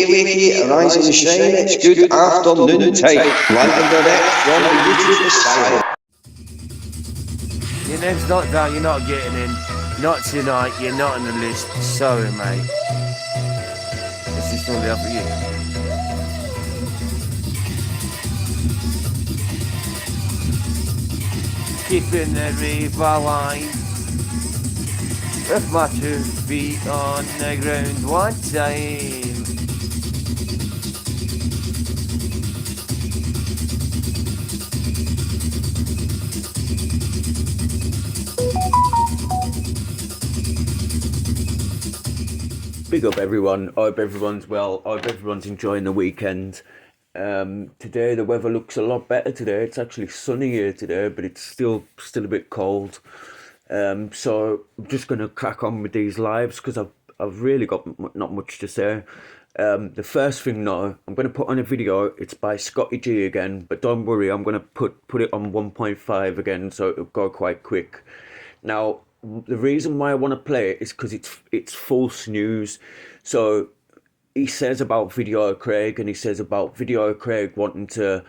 Wiki, Rise and Shine, it's good afternoon time. Live and direct from the YouTube asylum. Your name's not down, you're not getting in. Not tonight, you're not on the list. Sorry, mate. This is probably up for you. Keeping the river alive. With my 2 feet on the ground one time. Big up everyone, I hope everyone's well, I hope everyone's enjoying the weekend. Today the weather looks a lot better today, it's actually sunny here today, but it's still a bit cold. So I'm just going to crack on with these lives because I've really got not much to say. The first thing now, I'm going to put on a video, it's by Scotty G again, but don't worry, I'm going to put it on 1.5 again, so it'll go quite quick. Now, the reason why I want to play it is because it's false news. So he says about Video Craig, and he says about Video Craig wanting to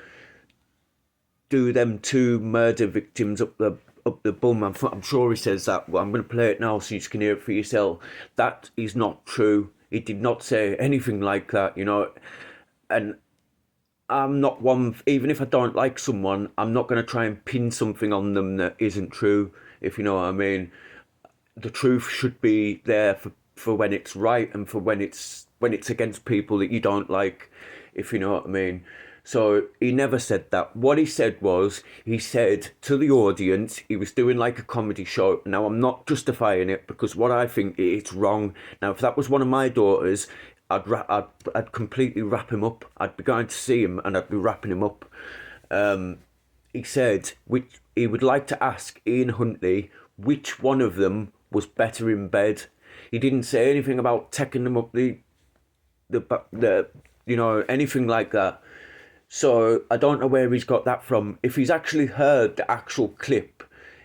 do them 2 murder victims up the bum. I'm sure he says that. Well, I'm going to play it now so you can hear it for yourself. That is not true. He did not say anything like that, you know. And I'm not one, even if I don't like someone, I'm not going to try and pin something on them that isn't true, if you know what I mean. The truth should be there for when it's right and for when it's against people that you don't like, if you know what I mean. So he never said that. What he said was, he said to the audience, he was doing like a comedy show. Now, I'm not justifying it because what I think it's wrong. Now, if that was one of my daughters, I'd completely wrap him up. I'd be going to see him and I'd be wrapping him up. He said he would like to ask Ian Huntley which one of them was better in bed. He didn't say anything about taking them up the you know, anything like that. So I don't know where he's got that from. If he's actually heard the actual clip,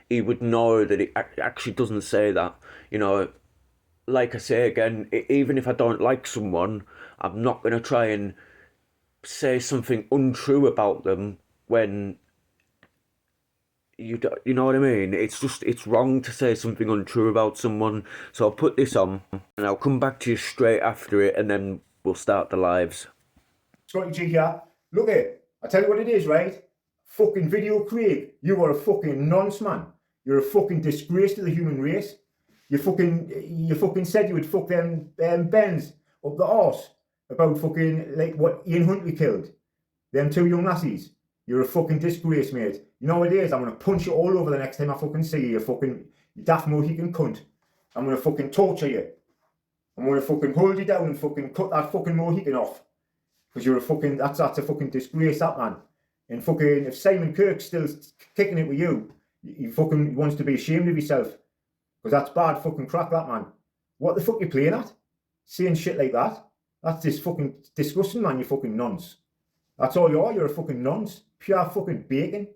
he would know that it actually doesn't say that. You know, like I say again, even if I don't like someone, I'm not going to try and say something untrue about them when you know what I mean? It's wrong to say something untrue about someone. So I'll put this on and I'll come back to you straight after it and then we'll start the lives. Scotty G here. Look it, I tell you what it is, right? Fucking Video Craig, you are a fucking nonce, man. You're a fucking disgrace to the human race. You fucking said you would fuck them Bens up the arse about fucking like what Ian Huntley killed. Them 2 young lassies. You're a fucking disgrace, mate. You know what it is? I'm gonna punch you all over the next time I fucking see you, you daft Mohican cunt. I'm gonna fucking torture you. I'm gonna fucking hold you down and fucking cut that fucking Mohican off. Because you're a fucking, that's a fucking disgrace, that man. And fucking, if Simon Kirk's still kicking it with you, he fucking wants to be ashamed of himself. Because that's bad fucking crack, that man. What the fuck you playing at? Saying shit like that? That's just fucking disgusting, man, you fucking nonce. That's all you are, you're a fucking nonce. Pure fucking bacon.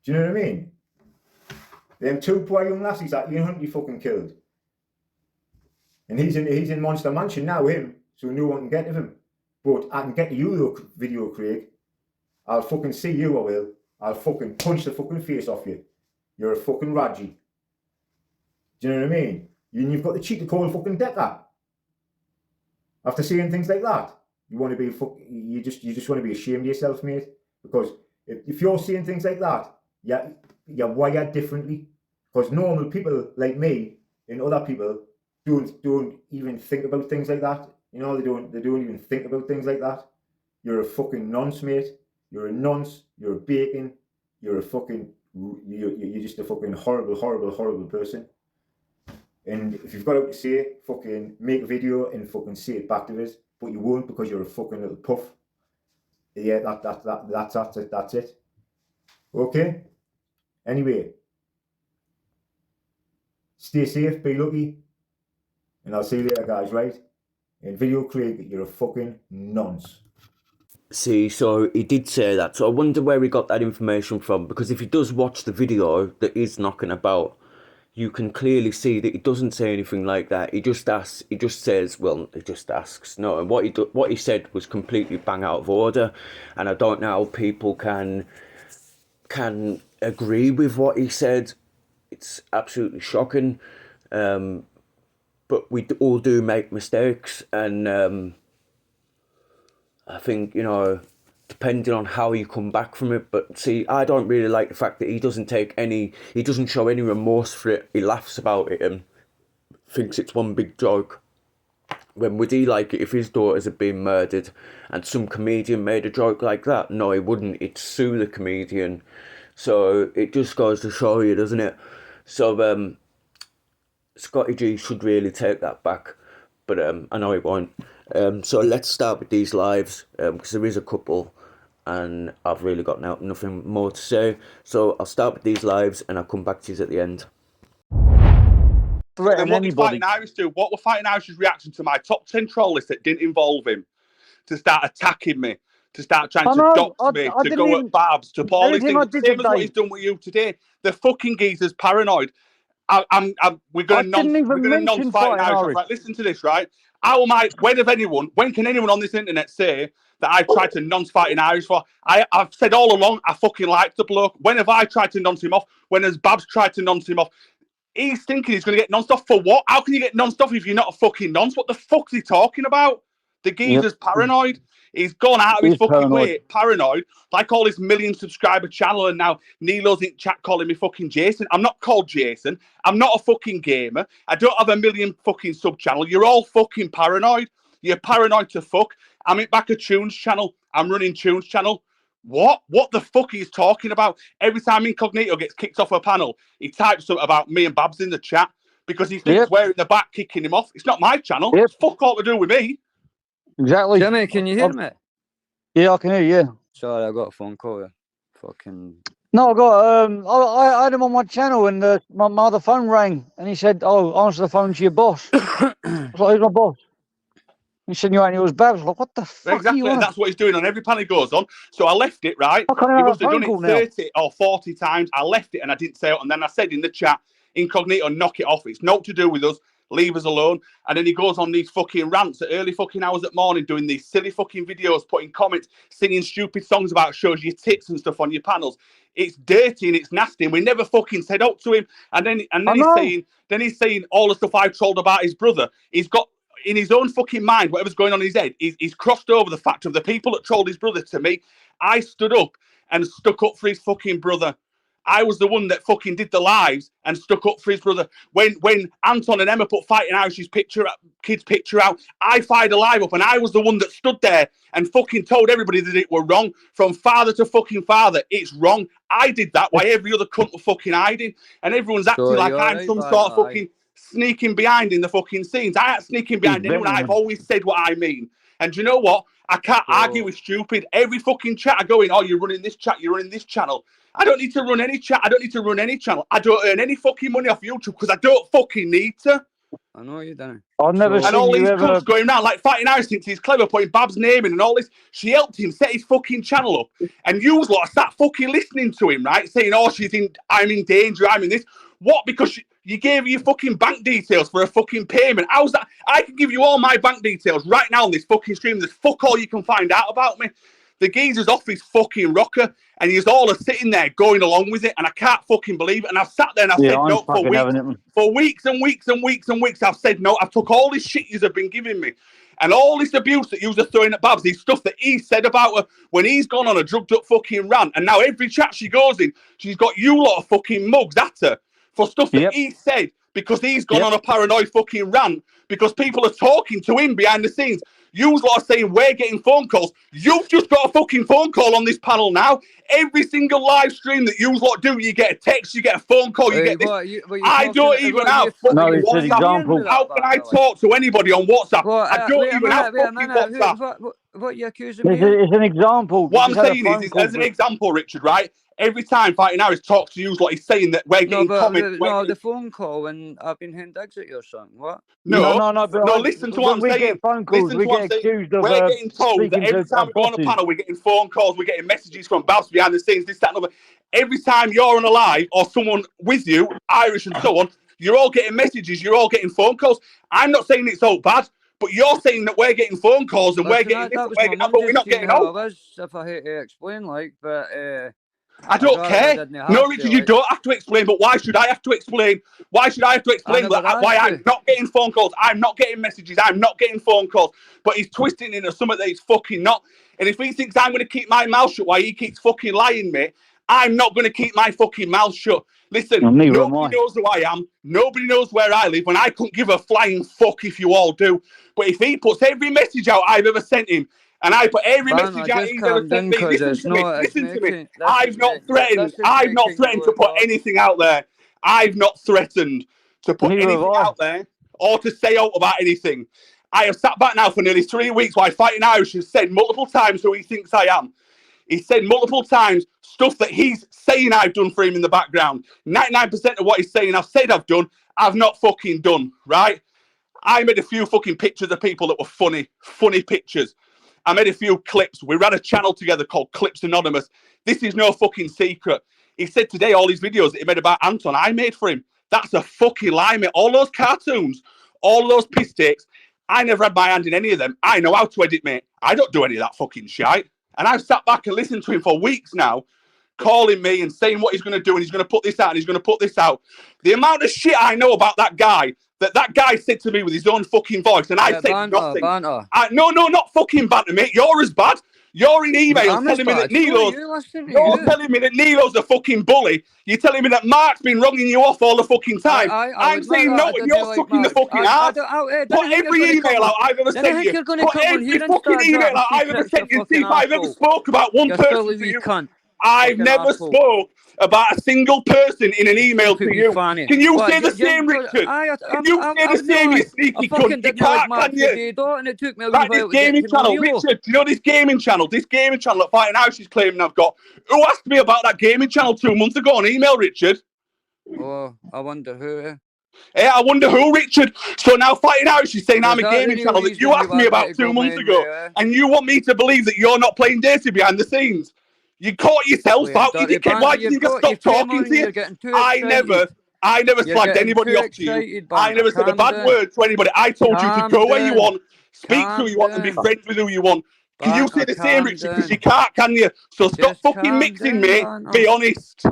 Do you know what I mean? Them 2 poor young lassies that Ian Huntley fucking killed. And he's in Monster Mansion now, him, so no one can get to him. But I can get to you though, Video Craig. I'll fucking see you, I will. I'll fucking punch the fucking face off you. You're a fucking Raji. Do you know what I mean? You've got the cheek to call fucking Decker. After saying things like that, you want to be you just want to be ashamed of yourself, mate. Because if you're saying things like that, you're wired differently. Because normal people like me and other people don't even think about things like that. You know, they don't even think about things like that. You're a fucking nonce, mate. You're a nonce. You're a bacon. You're a fucking, you're just a fucking horrible, horrible, horrible person. And if you've got out to say it, fucking make a video and fucking say it back to us. But you won't because you're a fucking little puff. Yeah, that's it. Okay? Anyway. Stay safe, be lucky. And I'll see you later, guys, right? And Video Craig, you're a fucking nonce. See, so he did say that. So I wonder where he got that information from. Because if he does watch the video that he's knocking about, you can clearly see that he doesn't say anything like that. He just asks. He just says, "Well," he just asks. No, and what he said was completely bang out of order, and I don't know how people can agree with what he said. It's absolutely shocking. But we all do make mistakes, and I think, you know, depending on how you come back from it. But see, I don't really like the fact that he doesn't show any remorse for it. He laughs about it and thinks it's one big joke. When would he like it if his daughters had been murdered and some comedian made a joke like that? No, he wouldn't. He'd sue the comedian. So it just goes to show you, doesn't it? So Scotty G should really take that back, but I know he won't. So let's start with these lives, because there is a couple, and I've really got nothing more to say. So I'll start with these lives, and I'll come back to you at the end. Then what did Fighting Irish do? What were Fighting Irish's reaction to my top 10 troll list that didn't involve him? To start attacking me, to start trying to dox me, to go at Babs, to all these things. Same as what he's done with you today. The fucking geezer's paranoid. We're going to nonce Fighting Irish. Right, listen to this, right? When can anyone on this internet say that I've tried to nonce Fighting Irish for? I've said all along, I fucking like the bloke. When have I tried to nonce him off? When has Babs tried to nonce him off? He's thinking he's going to get nonced off for what? How can you get nonced off if you're not a fucking nonce? What the fuck's he talking about? The geezer's paranoid. He's gone out of his fucking way, paranoid, like all his million subscriber channel, and now Nilo's in chat calling me fucking Jason. I'm not called Jason. I'm not a fucking gamer. I don't have a million fucking sub channel. You're all fucking paranoid. You're paranoid to fuck. I'm back at Tunes channel. I'm running Tunes channel. What the fuck he's talking about? Every time Incognito gets kicked off a panel, he types something about me and Babs in the chat because he thinks we're in the back kicking him off. It's not my channel. It's fuck all to do with me. Exactly. Jimmy, can you hear me? Yeah, I can hear you. Sorry, I got a phone call. Fucking. No, I got I had him on my channel, and my other phone rang, and he said, "Oh, answer the phone to your boss." I was like, "Who's my boss?" He said, "You ain't yours, Babs." I was like, "What the fuck?" Exactly, and that's what he's doing on every panel he goes on. So I left it, right? He must have done it 30 or 40 times. I left it and I didn't say it, and then I said in the chat, Incognito, knock it off. It's not to do with us. Leave us alone. And then he goes on these fucking rants at early fucking hours at morning, doing these silly fucking videos, putting comments, singing stupid songs about shows your tits and stuff on your panels. It's dirty and it's nasty, and we never fucking said up to him. And then he's saying all the stuff I trolled about his brother. He's got in his own fucking mind, whatever's going on in his head, he's crossed over the fact of the people that trolled his brother to me. I stood up and stuck up for his fucking brother. I was the one that fucking did the lives and stuck up for his brother. When Anton and Emma put Fighting Irish's kid's picture out, I fired a live up and I was the one that stood there and fucking told everybody that it were wrong. From father to fucking father, it's wrong. I did that while every other cunt were fucking hiding. And everyone's acting like I'm some sort of fucking sneaking behind in the fucking scenes. I ain't sneaking behind anyone. I've always said what I mean. And do you know what? I can't argue with stupid. Every fucking chat I go in, oh, you're running this chat, you're running this channel. I don't need to run any chat. I don't need to run any channel. I don't earn any fucking money off YouTube because I don't fucking need to. I know you don't. I've never seen and all you these ever... cunts going around like Fighting Irish thinks he's clever, putting Babs' name in and all this. She helped him set his fucking channel up, and you lot sat fucking listening to him, right? Saying, "Oh, I'm in danger. I'm in this." What? Because you gave her your fucking bank details for a fucking payment. How's that? I can give you all my bank details right now on this fucking stream. There's fuck all you can find out about me. The geezer's off his fucking rocker, and he's all sitting there going along with it, and I can't fucking believe it. And I've sat there and I've said no for weeks and weeks and weeks and weeks. I've said no. I've took all this shit you have been giving me, and all this abuse that you are throwing at Babs, these stuff that he said about her when he's gone on a drugged up fucking rant, and now every chat she goes in, she's got you lot of fucking mugs at her for stuff that he said because he's gone on a paranoid fucking rant because people are talking to him behind the scenes. You lot are saying we're getting phone calls. You've just got a fucking phone call on this panel now. Every single live stream that you lot do, you get a text, you get a phone call, you get this. I don't even have fucking WhatsApp. How can I talk to anybody on WhatsApp? I don't even have fucking WhatsApp. What are you accusing me of? It's an example. What I'm saying is, as an example, Richard, right? Every time Fighting Irish talks to you, like he's saying that we're getting comments. No, the phone call when I've been hitting digs at your son. What? No. Listen to what I'm saying. Listen to what I'm saying. We're getting told that every time we go on a panel, we're getting phone calls, we're getting messages from Babs behind the scenes, this, that, and other. every time you're on a live or someone with you, Irish and so on, you're all getting messages, you're all getting phone calls. I'm not saying it's all bad, but you're saying that we're getting phone calls and we're getting this and we're getting that, but we're not getting on. If I hate to explain, like, but I don't care. No, Richard, you don't have to explain, but why should I have to explain? Why should I have to explain why I'm not getting phone calls? I'm not getting messages. I'm not getting phone calls. But he's twisting into something that he's fucking not. And if he thinks I'm going to keep my mouth shut while he keeps fucking lying, mate, I'm not going to keep my fucking mouth shut. Listen, nobody knows who I am. Nobody knows where I live, and I couldn't give a flying fuck if you all do. But if he puts every message out I've ever sent him, and I put every message out he's ever sent me, listen to me. I've not threatened to put anything out there. I've not threatened to put anything out there or to say out about anything. I have sat back now for nearly 3 weeks while Fighting Irish has said multiple times who he thinks I am. He said multiple times stuff that he's saying I've done for him in the background. 99% of what he's saying I've said I've done, I've not fucking done, right? I made a few fucking pictures of people that were funny pictures. I made a few clips. We ran a channel together called Clips Anonymous. This is no fucking secret. He said today all these videos that he made about Anton, I made for him. That's a fucking lie, mate. All those cartoons, all those piss takes, I never had my hand in any of them. I know how to edit, mate. I don't do any of that fucking shite. And I've sat back and listened to him for weeks now, calling me and saying what he's going to do and he's going to put this out and he's going to put this out. The amount of shit I know about that guy said to me with his own fucking voice, and I said nothing. No, not fucking banter, mate. You're as bad. You're in emails telling me that Nilo's. You're telling me that Nilo's a fucking bully. You're telling me that Mark's been wronging you off all the fucking time. I'm saying no, and you're sucking the fucking ass. Put every email out I've ever sent you. Put every fucking email out I've ever sent you. See if I've ever spoke about one person to you. I've never spoke about a single person in an email to you. Can you say the same, Richard? Can you say the same, you sneaky cunt? You can't, can you? Right, this gaming channel, Richard, do you know this gaming channel? This gaming channel that Fighting House is claiming I've got. Who asked me about that gaming channel 2 months ago on email, Richard? Oh, I wonder who. Yeah, I wonder who, Richard. So now Fighting House is saying I'm a gaming channel that you asked me about 2 months ago, and you want me to believe that you're not playing dirty behind the scenes. You caught yourself out, you dickhead. Why did you just stop talking to you? I never slagged anybody off to you. I never said a bad word to anybody. I told you to go where you want, speak who you want, and be friends with who you want. Can you say the same, Richard? Because you can't, can you? So stop fucking mixing, mate. Be honest.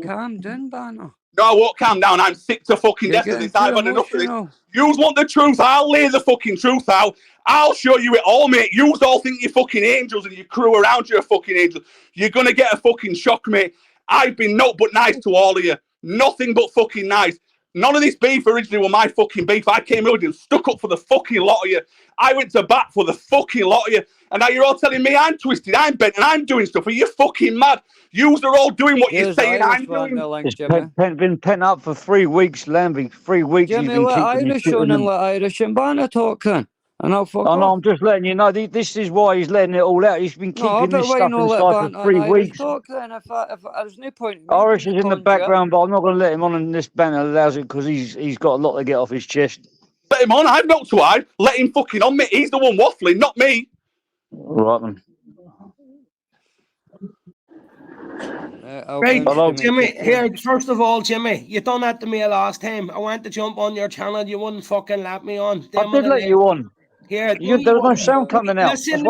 Calm down, Banner. No, I won't calm down. I'm sick to fucking death of this. I've had enough of this. You want the truth? I'll lay the fucking truth out. I'll show you it all, mate. You all think you're fucking angels and your crew around you are fucking angels. You're going to get a fucking shock, mate. I've been not but nice to all of you. Nothing but fucking nice. None of this beef originally was my fucking beef. I came over and stuck up for the fucking lot of you. I went to bat for the fucking lot of you. And now you're all telling me I'm twisted, I'm bent, and I'm doing stuff. Are you fucking mad? Yous are all doing what you're saying I'm doing. It's been pent up for 3 weeks, Lambie. 3 weeks. Jimmy, let Irish on and let Irish and Banner talking. And I'll fuck off. I'm just letting you know, this is why he's letting it all out. He's been keeping this stuff inside for 3 weeks. Talk, then, if there's no point in Irish is in the background, but I'm not going to let him on, and this banner allows it because he's got a lot to get off his chest. Let him on. I've not to hide. Let him fucking on me. He's the one waffling, not me. All right, then. Right, hello, Jimmy. Here, first of all, Jimmy, you done that to me last time. I went to jump on your channel, you wouldn't fucking let me on. I did let you on. Here, there was no sound coming out. Listen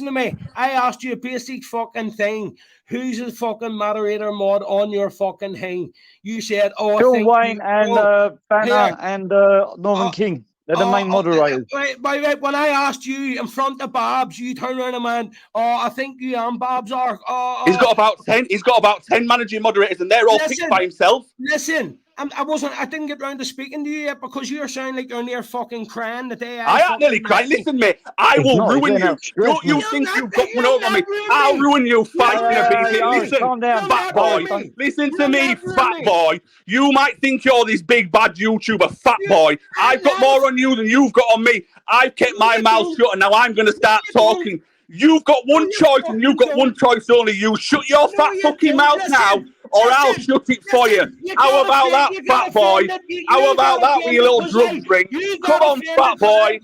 to me. I asked you a basic fucking thing. Who's the fucking moderator mod on your fucking thing? You said, Phil Wayne and Banner and Northern King. They're the main moderators. Right. When I asked you in front of Babs, you turned around and went, I think you and Babs are. He's got about 10. He's got about 10 managing moderators, and they're all picked by himself. Listen, I didn't get round to speaking to you yet because you sound like you're near fucking crying the day I ain't nearly crying. Listen, mate, I will ruin you. Don't you think you've got one over me? I'll ruin you, Listen, fat boy. Listen to me, fat boy. You might think you're this big bad YouTuber, fat boy. I've got more on you than you've got on me. I've kept my mouth shut, and now I'm going to start talking. You've got one choice, and you've got one choice only. You shut your fat fucking mouth now, or I'll shut it for you. How about that, fat boy? How about that with your little drum drink? Come on, fat boy.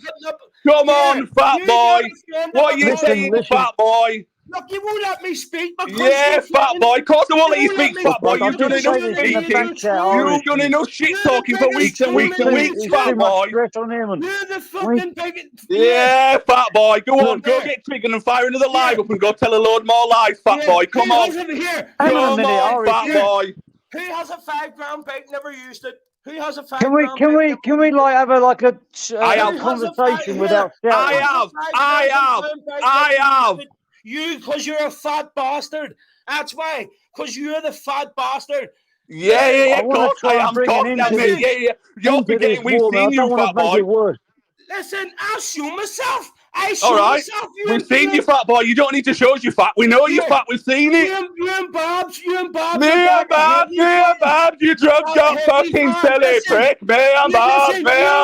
Come on, fat boy. What are you saying, fat boy? Look, you won't let me speak because Yeah, fat boy. Of course I won't let you speak, fat boy. I You've done did say enough this in the speaking. back chat, Irish. You've done enough shit You're the talking for weeks biggest and weeks and troll in weeks, It's fat too much boy. stress on him. You're the fucking biggest. Yeah, fat boy. Go on, go there. get triggered and fire another live Yeah. up and go tell a load more lies, fat Yeah. boy. Come Who on. has it here? Hang on a Come minute, on, Irish. fat boy. Who has a 5 grand bike? Never used it. Who has a 5 Can we grand can bike? we can we like have a like a I have- conversation without I shouting? have. You, because you're a fat bastard. That's why. Because you're the fat bastard. Yeah, I of wanna course try I and am. bring Of course an I am, end to mate. Yeah. You're into this forgetting we've war, man. I seen don't you, want fat to make boy. it worse. Listen, I'll show myself. I All show right. myself. We've seen you, fat boy. You don't need to show us you fat. We know you're fat. We've seen it. You and Bob's. Me and Bob, you drunk got fucking silly prick. Me and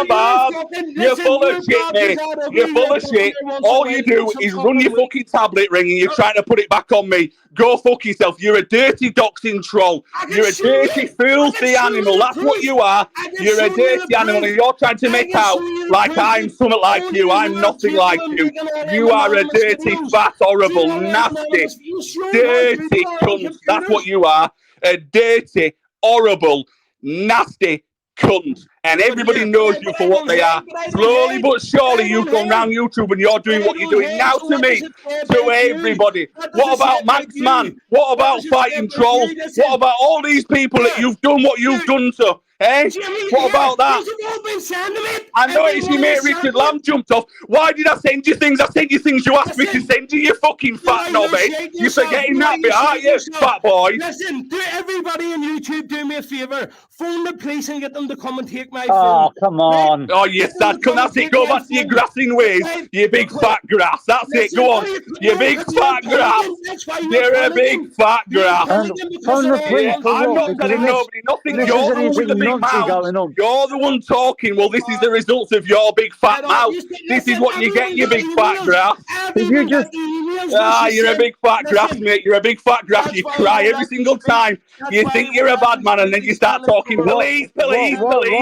Bob. You're full of shit, mate. You're full of shit. All you do is run your fucking tablet ring and you're trying to put it back on me. Go fuck yourself. You're a dirty doxing troll. You're a dirty, filthy animal. That's what you are. You're a dirty animal and you're trying to make out like I'm something like you. I'm nothing like you. You are a dirty, fat, horrible, nasty, dirty cunt. That's what you are. A dirty, horrible, nasty cunt. And everybody knows you for what they are. Slowly but surely you've gone round YouTube and you're doing what you're doing now to me, to everybody. What about Max Man? What about fighting trolls? What about all these people that you've done what you've done to? Eh? What about that? I noticed your mate Richard Lamb jumped off. Why did I send you things? I sent you things you asked me to send you, you fucking fat knobhead. You're forgetting that bit, aren't you, fat boy? Listen, do everybody on YouTube do me a favour. Phone the police and get them to come and take my Oh, phone. come on. Oh, yes, that's it. Go back to your grassing ways, you big fat grass. That's it. Go on, you big fat grass. You're a big fat grass. And phone the police Yeah, for I'm what? not Because telling this- nobody nothing. this You're is the one with the anything big nonsense mouth. going on. You're the one talking. Well, this is the results of your big fat mouth. This is what you get, you big fat grass. If you just You're a big fat grass, mate. You're a big fat grass. You cry every single time. You think you're a bad man, and then you start talking police. Why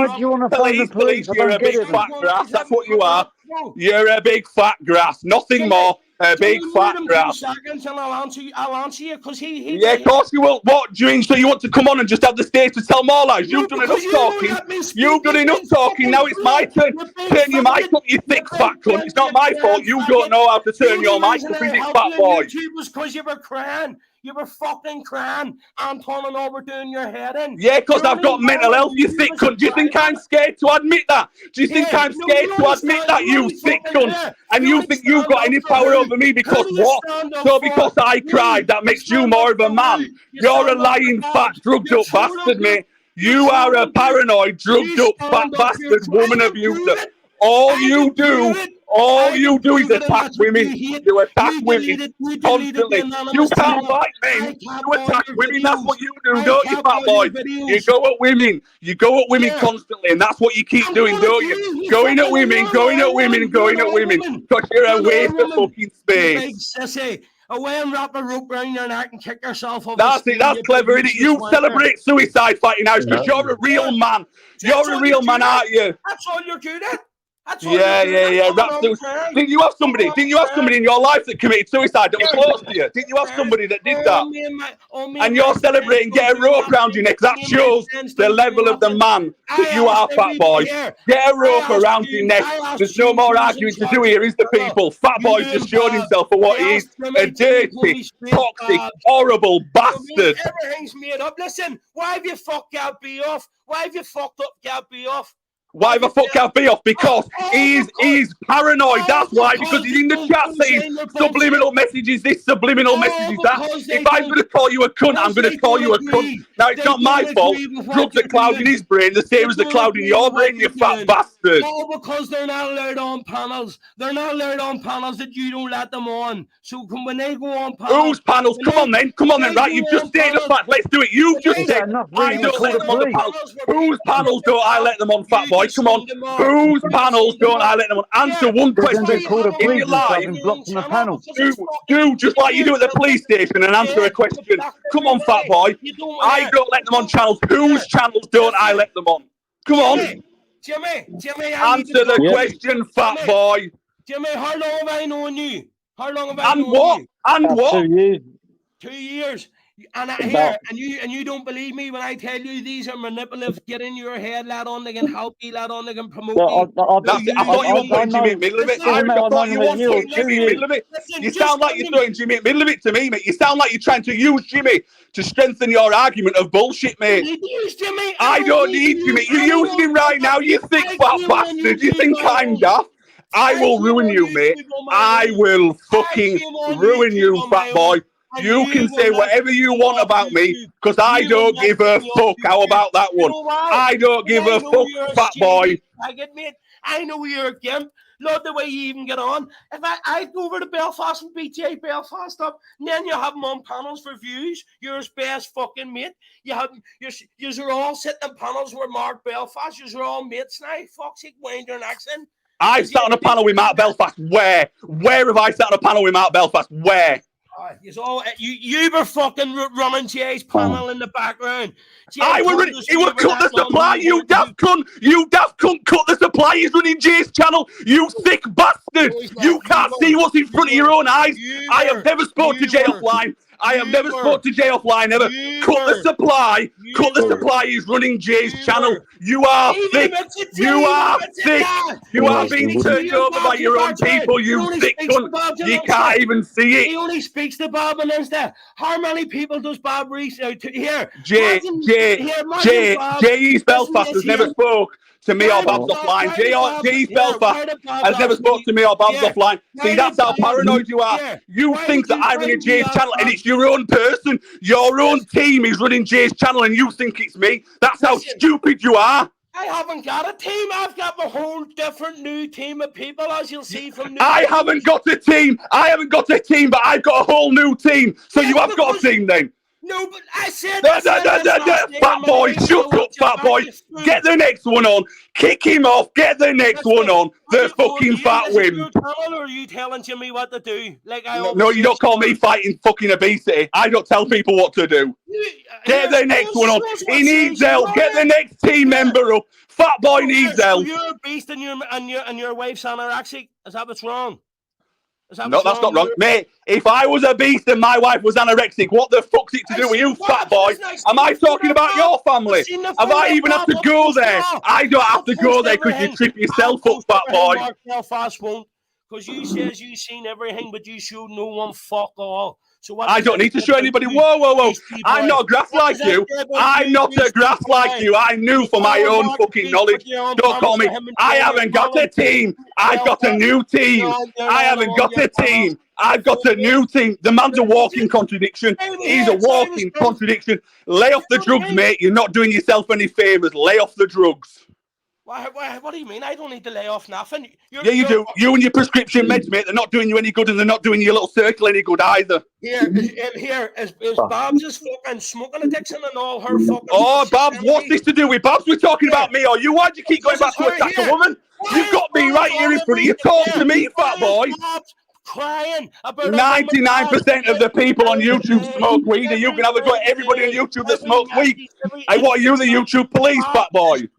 do you want to phone the police? I You're don't a get big it. fat grass. That's what you are. You're a big fat grass. Nothing more. A big fat grass. I'll answer you because he Yeah, of course you will. What do you mean? So you want to come on and just have the stage to tell more lies? You've done enough talking. You've done enough talking. Now it's my turn. Turn your mic up, you thick fat cunt. It's not my fault. You don't know how to turn your mic up, is it, fat boy? Because you were crying. You were fucking crying. Anton and all were doing your head in. Yeah, because I've got mental health, you thick cunt. Do you think I'm scared to admit that? Do you think I'm scared to admit that, you thick cunt? And you think you've got any power over me because what? So because I cried, that makes you more of a man. You're a lying, fat, drugged up bastard, mate. You are a paranoid, drugged up, fat bastard, woman abuser. All you do is attack women. You attack women constantly. You can't fight men. You attack women. That's what you do, don't you, fat boy? You go at women. You go at women constantly, and that's what you keep doing, don't you? Going at women, going at women, going at women. Because you're a waste of fucking space. Away and wrap a rope around your neck and kick yourself off. That's it. That's clever, isn't it? You celebrate suicide fighting now because you're a real man. You're a real man, aren't you? That's all you're good at. Yeah. Didn't you have somebody in your life that committed suicide that was close to you? Didn't you have somebody that did that? And you're celebrating, get a rope around your neck. That shows the level of the man that you are, fat boy. Get a rope around your neck. There's no more arguing to do here, is the people. Fat boy's just shown himself for what he is. A dirty, toxic, horrible bastard. Everything's made up. Listen, why have you fucked Gab B off? Why have you fucked up Gab B off? Why the fuck can't be off? Because he's paranoid. That's why. Because he's in the chat saying subliminal messages this, subliminal messages that. If I'm going to call you a cunt, I'm going to call you a cunt. Now, it's not my fault. Drugs are clouding his brain the same as the cloud in your brain, you fat bastard. All because they're not allowed on panels. They're not allowed on panels that you don't let them on. So when they go on panels... Whose panels? Come on then, right? You've just stated the fact. Let's do it. You've just said, I don't let them on the panels. Whose panels don't I let them on, fat boy? Come on. Whose panels don't I let them on? Answer one question. In your life, do just like you do at the police station and answer a question. Come on, fat boy. I don't let them on channels. Whose channels don't I let them on? Come on. Jimmy, answer the question, fat boy. Jimmy, how long have I known you? How long have I And known what? you? And About what? 2 years. 2 years. And About- you don't believe me when I tell you these are manipulative. Get in your head, lad on. They can help you, lad on. They can promote you. That's it. I thought you weren't putting Jimmy in the middle of it. Listen, I thought you weren't year or putting 2 Jimmy in the years. middle of it. Listen, You just sound like let you're me- throwing Jimmy in the middle of it to me, mate. You sound like you're trying to use Jimmy to strengthen your argument of bullshit, mate. You use Jimmy. I don't need Jimmy. You're using him right now, you thick fat bastard. You think I'm daft? I will ruin you, mate. I will fucking ruin you, fat boy. You can say whatever you want about me, because I don't give a fuck. How about that one? I don't give a fuck, fat boy. I know you're a gimp. Love the way you even get on. If I go over to Belfast and BTA Belfast up, and then you have them on panels for views. You're his best fucking mate. You're all sitting in panels where Mark Belfast. You're all mates now. Fuck's sake, wind your accent. I've sat on a panel with Mark Belfast. Where? Where have I sat on a panel with Mark Belfast? Where? You were fucking running Jay's panel in the background. I were running. He would cut the supply. You daft cunt. You daft cunt. Cut the supply. He's running Jay's channel. You thick bastard. You can't see what's in front of your own eyes. I have never spoken to Jay offline. I have never spoken to Jay offline ever. Cut the supply. Cut the supply. He's running Jay's channel. You are thick. You are thick. You are being turned over by your own people. You thick cunt. You can't even see He it. only speaks to Bob and Insta. How many people does Bob reach out to here? Jay East Belfast has never spoke to me or Babs offline. Jay East Belfast has never spoke to me or Babs offline. See, that's how paranoid you are. You think that I run a Jay's channel and it's your own person. Your own team is running Jay's channel and you think it's me. That's how stupid you are. I haven't got a team. I've got a whole different new team of people, as you'll see from new. I haven't got a team. I haven't got a team, but I've got a whole new team. So you have got a team then. No, but I said. Fat boy, shut up, fat boy. Get the next one on. Kick him off. Get the next one on. The fucking fat win. Or are you telling Jimmy what to do? Like No, you don't call me fighting fucking obesity. I don't tell people what to do. Get the next one on. He needs help. Get the next team member up. Fat boy needs help. You're a beast and your wife's anorexic. Is that what's wrong? No, that's not wrong. Mate, if I was a beast and my wife was anorexic, what the fuck's it to do with you, fat boy? Am I talking about your family? Have I even have to go there? I don't have to go there because you trip yourself up, fat boy. Belfast won't, because you says you've seen everything, but you showed no one fuck all. So what I don't need to show anybody. Whoa. I'm not grass like you. I'm not a grass like you. I knew for my own fucking knowledge. Don't call me. I haven't got a team. I've got a new team. I haven't got a team. I've got a new team. The man's a walking contradiction. He's a walking contradiction. Lay off the drugs, mate. You're not doing yourself any favours. Lay off the drugs. What do you mean? I don't need to lay off nothing. Yeah, you do. You and your prescription meds, mate. They're not doing you any good, and they're not doing your little circle any good either. Here is Babs' fucking smoking addiction and all her fucking. Oh, Babs, what's this to do with Babs? We're talking about me or you? Why'd you keep going back to attack a woman? You've got me right here in front of you. Talk to me, fat boy. Crying about 99% of the people on YouTube smoke weed, and you can have a go at everybody on YouTube that smokes weed. Hey, what are you, the YouTube police, fat boy?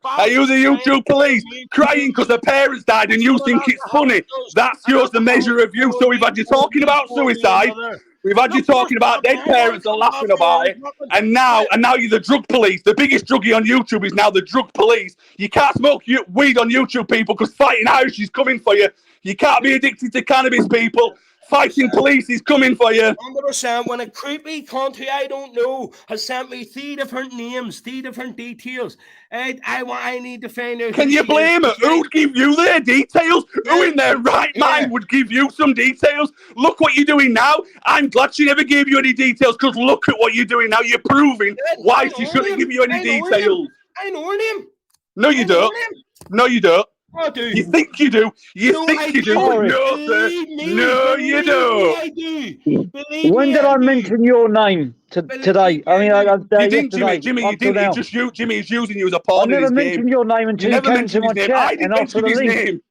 Are you the YouTube police crying because the parents died and you think it's funny? That's just the measure of you. So we've had you talking about suicide. We've had you talking about dead parents and laughing about it. And now you're the drug police. The biggest druggie on YouTube is now the drug police. You can't smoke weed on YouTube, people, because Fighting Irish is coming for you. You can't be addicted to cannabis, people. Fighting police is coming for you. 100%. When a creepy cunt who I don't know has sent me 3 different names, 3 different details, I need to find out. Can you blame her? Who'd give you their details? Who in their right mind would give you some details? Look what you're doing now. I'm glad she never gave you any details, because look at what you're doing now. You're proving why she shouldn't give you any details. I know her name. No, you don't. No, you don't. I do. You think you do. You think you do. No, sir. No, you don't. When did I mention your name today? I mean, you didn't, Jimmy. Jimmy, you didn't. Just you. Jimmy is using you as a pawn in his game. I never mentioned your name until you came to my chat. I didn't mention his name.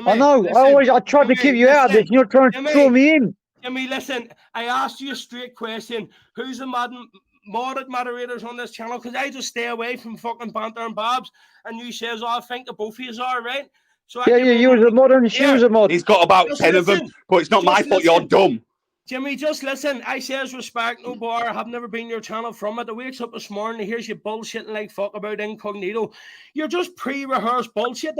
I know. I tried to keep you out of this. You're trying to throw me in. Jimmy, listen. I asked you a straight question. Who's the modded moderators on this channel? Because I just stay away from fucking banter and babs. And you says, I think the both of you are, right? So Yeah, you was a mod and she was a mod. He's got about Just 10 of them, listen. but it's not my Just fault you're listen. dumb. Jimmy, just listen. I says respect, no bar. I've never been your channel from it. I wakes up this morning, here's you bullshitting like fuck about incognito. You're just pre-rehearsed bullshit.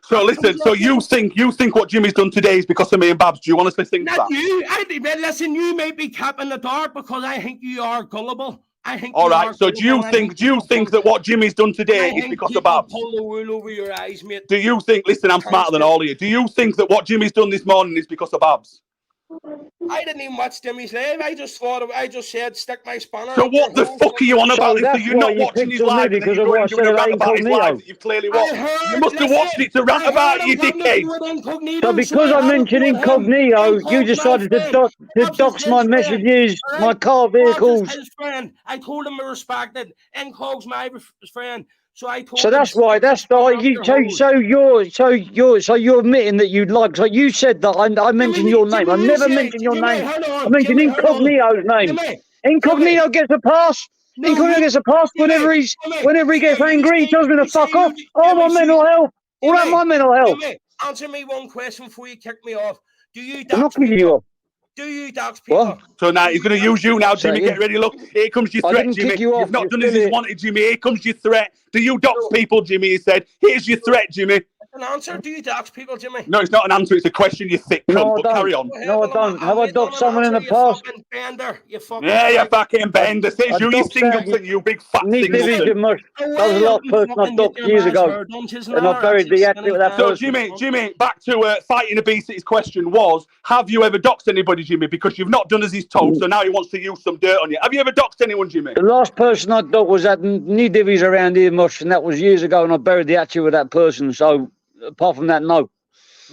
So listen, so you think what Jimmy's done today is because of me and Babs? Do you honestly think Not that? you. Listen, you may be capping the dark because I think you are gullible. I think. All right. So do you think that what Jimmy's done today is because of Babs? Pull the wool over your eyes, mate. Do you think? Listen, I'm smarter than all of you. Do you think that what Jimmy's done this morning is because of Babs? I didn't even watch Jimmy's live. I just said stick my spanner. So what the fuck are you on about? So you're not watching his live because you're going doing a rant about his live that you've clearly watched. You must have watched it to rant about, you dickhead. So because I mentioned incognito, you decided to dox my messages, my car vehicles. His friend. I told him I respected. Incog's my friend. So I told So that's why. That's why. So you're admitting that you'd like. So you said that I mentioned your name. I never mentioned your name. I mentioned Incognito's name. Incognito gets a pass. Incognito gets a pass whenever he gets angry. He tells me to fuck off. Oh, my mental health. All right, my mental health. Answer me one question before you kick me off. Do you I'm not dox kicking you people? off. Do you dox people? What? So now he's going to use you now, Jimmy. Get ready. Look, here comes your threat, Jimmy. You've not done as he's wanted, Jimmy. Here comes your threat. Do you dox people, Jimmy? He said. Here's your threat, Jimmy. An answer? Do you dox people, Jimmy? No, it's not an answer. It's a question, you thick cunt. But carry on. No, I don't. Have I doxed someone in the past? Yeah, you fucking bender. Says you singleton, you big fat singleton. That was the last person I doxed years ago. And I buried the athlete with that person. So, Jimmy, back to fighting obesity's question was, have you ever doxed anybody, Jimmy? Because you've not done as he's told, so now he wants to use some dirt on you. Have you ever doxed anyone, Jimmy? The last person I doxed was at New Divvies around here, Mush, and that was years ago, and I buried the athlete with that person, so apart from that, no.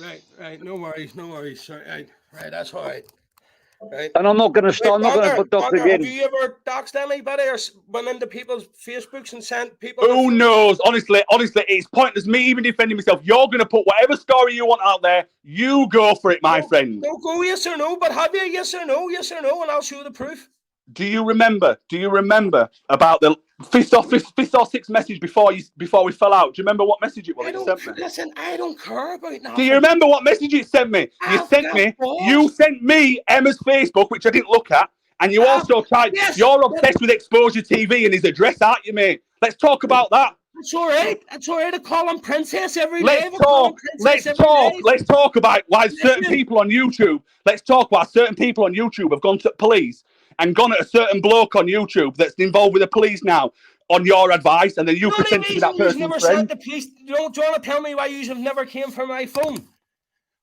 Right. No worries. Right, that's all right. Right. And I'm not going to start. I'm not going to put dox again. Have you ever doxed anybody or went into people's Facebooks and sent people? Who knows? Honestly, it's pointless me even defending myself. You're going to put whatever story you want out there. You go for it, my friend. Don't go yes or no, but have you yes or no, and I'll show the proof. Do you remember about the fifth or sixth message before we fell out? Do you remember what message it was? Listen, I don't care about nothing. Do you remember what message it sent me? You sent me Emma's Facebook, which I didn't look at, and you also tried. Yes, you're obsessed with Exposure TV and his address, aren't you, mate? Let's talk about that. That's all right. To call him princess every day. Let's talk about why certain people on YouTube. Let's talk why certain people on YouTube have gone to police and gone at a certain bloke on YouTube that's involved with the police now on your advice, and then you pretend to be that person's friend. The police. Do you want to tell me why you have never came for my phone?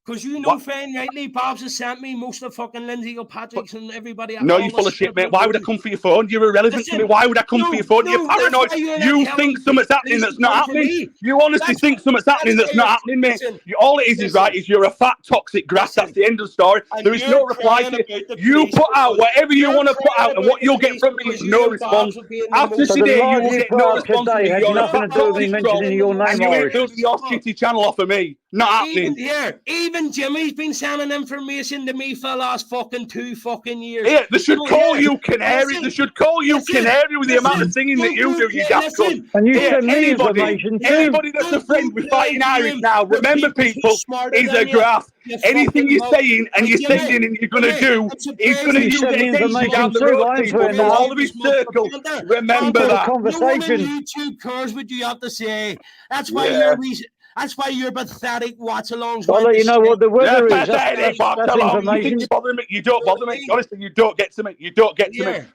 Because you know fine rightly, Bob's has sent me most of fucking Lindsay O'Patrick's and everybody. No, you full of shit, mate. Why would I come for your phone? You're irrelevant to me. Why would I come for your phone? You're paranoid. You think something's happening that's not happening. You honestly think something's happening that's not happening, mate. All it is right, is you're a fat, toxic grass. That's the end of the story. There is no reply to it. You put out whatever you want to put out, and what you'll get from me is no response. After today, you will get no response from me. You're a fat, toxic troll, and you ain't building your shitty channel off of me. Not happening. Even Jimmy's been sending information to me for the last fucking 2 fucking years. Yeah, they should call you Canary. They should call you Canary with the amount of singing that you do, you daft cunt. And you send me information too. Anybody that's a friend with Fighting Irish now, remember people, is a graft. Anything you're saying and you're sending and you're going to do is going to use attention down the road, people, from all of his circle. Remember that. Conversation. No one on YouTube cares what you have to say. That's why you're That's why you're pathetic watch-alongs. I'll let you know what the weather is. That's information. You don't bother me. Honestly, you don't get to me.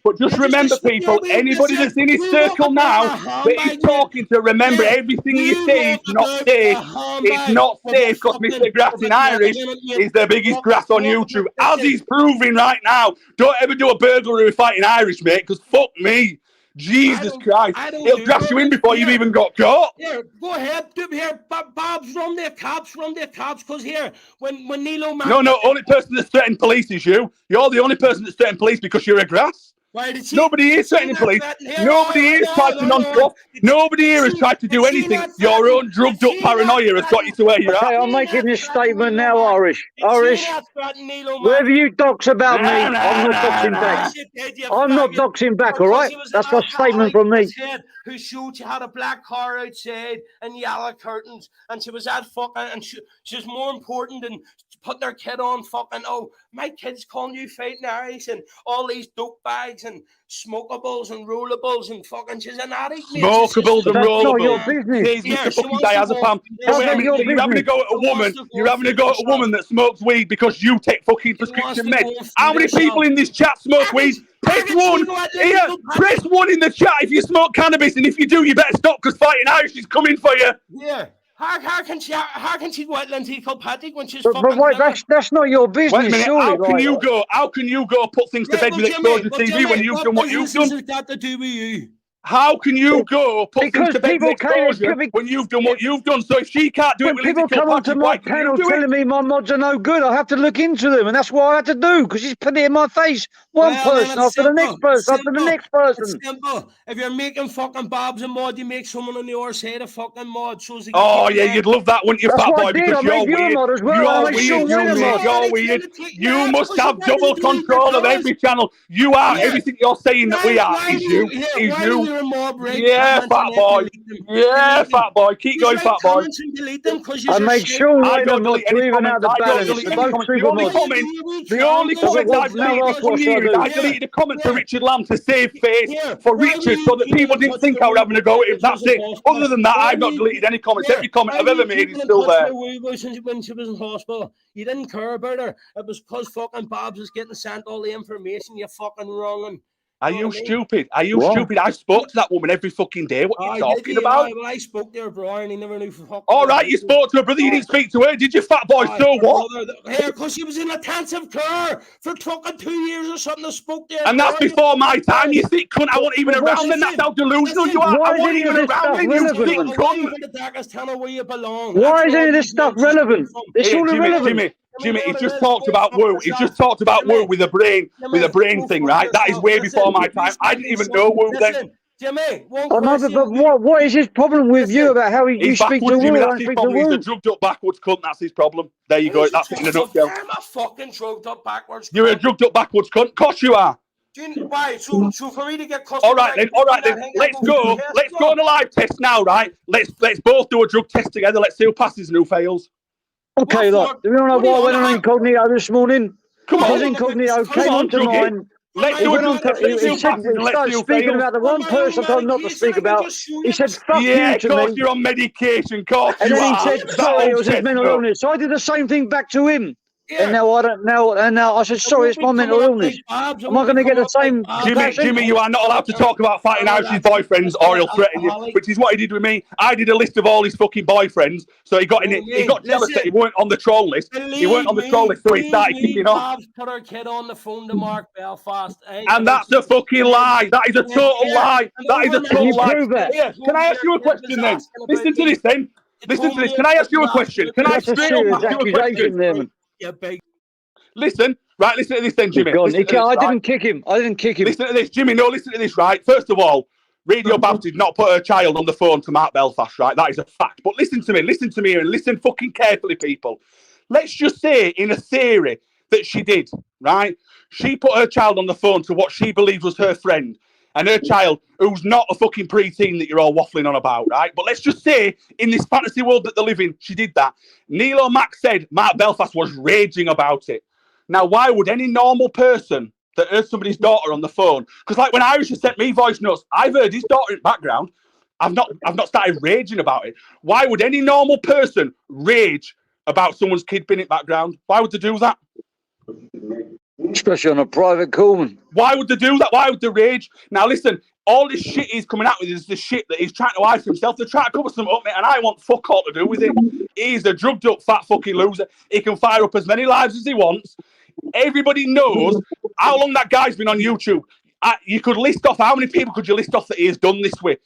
But just remember, people, anybody that's in his circle now that is talking to, remember everything you say is not safe. It's not safe because Mr. Grass in Irish is the biggest grass on YouTube, as he's proving right now. Don't ever do a burglary with Fighting Irish, mate, because fuck me. Jesus Christ. He'll grass you in before you've even got caught. Here, go ahead. Here, Bob's run their cops, because here, when Nilo... No, only person that's threatened police is you. You're the only person that's threatened police because you're a grass. Why did she? Nobody is threatening police. Nobody is tried to non-stop. Nobody here has tried to do anything. Your own drugged up paranoia has got you to where you're at. Okay, I'm making this statement now, Irish. Irish, Whatever whatever you dox about me, I'm not doxing back. I'm not doxing back, all right? That's my statement from me. Who showed she had a black car outside and yellow curtains, and she was at fucking, and she's more important than putting her kid on fucking, oh, my kid's calling you fighting Irish and all these dope bags and smokables and rollables and fucking, she's an addict. Smokables and rollables. Business. Mr. fucking diazepam. You're having to go at a woman. You're having to go at a woman that smokes weed because you take fucking prescription meds. How many people in this chat smoke weed? Press one here. Press one in the chat if you smoke cannabis, and if you do, you better stop because Fighting Irish is coming for you. Yeah. How can she go out Lindsay Kilpatrick when she's But wait, that's not your business, Wait a minute, surely. how can you go put things to bed with Exposure TV when you've done what you've done? What got to do with you? How can you go put things to bed with Exposure when you've done what you've done? So if she can't do it with people come onto my panel telling me my mods are no good, I have to look into them, and that's what I had to do, because he's put it in my face. One person after the next person after the next person. It's simple. If you're making fucking Bob's a mod, you make someone on the other side a fucking mod. So oh yeah, you'd love that, wouldn't you, fat boy? Because you're weird. You're weird. You must have double control of every channel. You are. Everything you're saying that we are is you. Is you. Yeah, fat boy. Yeah, fat boy. Keep going, fat boy. I make sure I don't delete any comments. The only comments I've deleted from you, I deleted a comment for Richard Lamb to save face for Richard so that people didn't think I was having a go at him. That's it. Other than that, I've not deleted any comments. Every comment I've ever made is still there. When she was in hospital, you didn't care about her. It was because fucking Bob's was getting sent all the information. You fucking wrong. Are you stupid? Are you stupid? I spoke to that woman every fucking day. What are you talking about? Well, I spoke to her brother and he never knew for fucking. All right, you spoke to her brother. You didn't speak to her, did you, fat boy? So what? Here, because she was in intensive care for fucking 2 years or something. I spoke to her. And that's before my time. You think, cunt, I wasn't even around then. That's how delusional you are. I wasn't even around then. You think, cunt. Why is any of this stuff relevant? It's all irrelevant. Jimmy, he just talked about woo. He just talked about woo with a brain thing, right? That is way before my time. I didn't even know woo then. Jimmy, what is his problem with you about how you speak to Jimmy, woo? that's his problem. He's a drugged up backwards cunt. That's his problem. There you go. That's it in a nutshell. I'm a fucking drugged up backwards. You're a drugged up backwards cunt. Of course you are. Why? So for me to get custody. All right then. Let's go. Let's go on a live test now, right? Let's both do a drug test together. Let's see who passes and who fails. Okay, look. Do you know why I went on incognito this morning? Come on. Incognito came on to mine. Let's do it. He started speaking about the one person I told him not to speak about. He said, fuck you to me. Yeah, of course you're on medication, of course you are. And then he said, sorry, it was his mental illness. So I did the same thing back to him. Yeah. And now I don't know. And now I said, sorry, it's my mental illness. Am I going to get the same? Jimmy, you are not allowed to talk about Fighting Irish's boyfriends, or he'll threaten you. Which is what he did with me. I did a list of all his fucking boyfriends, so he got in it. He got jealous that he weren't on the troll list. He weren't on the troll list, so he started kicking off. Put her kid on the phone to Mark Belfast. And that's a fucking lie. That is a total lie. That is a total lie. Yeah. Can I ask you a question then? Listen to this then. Listen to this. Can I ask you a question? Can I straight up ask you a question? Yeah, big. Listen to this then, Jimmy. I didn't kick him. Listen to this, Jimmy. No, listen to this, right? First of all, Radio Babs did not put her child on the phone to Mark Belfast, right? That is a fact. But listen to me and listen fucking carefully, people. Let's just say, in a theory, that she did, right? She put her child on the phone to what she believes was her friend, and her child, who's not a fucking preteen that you're all waffling on about, right? But let's just say, in this fantasy world that they live in, she did that. Neil O'Mac said Mark Belfast was raging about it. Now, why would any normal person that heard somebody's daughter on the phone, because like when Irish has sent me voice notes, I've heard his daughter in the background. I've not started raging about it. Why would any normal person rage about someone's kid being in the background? Why would they do that? Especially on a private call. Why would they do that? Why would they rage? Now listen, all this shit he's coming out with is the shit that he's trying to hide for himself. They're trying to cover something up, mate, and I want fuck all to do with him. He's a drugged up fat fucking loser. He can fire up as many lives as he wants. Everybody knows how long that guy's been on YouTube. You could list off, how many people could you list off that he has done this with?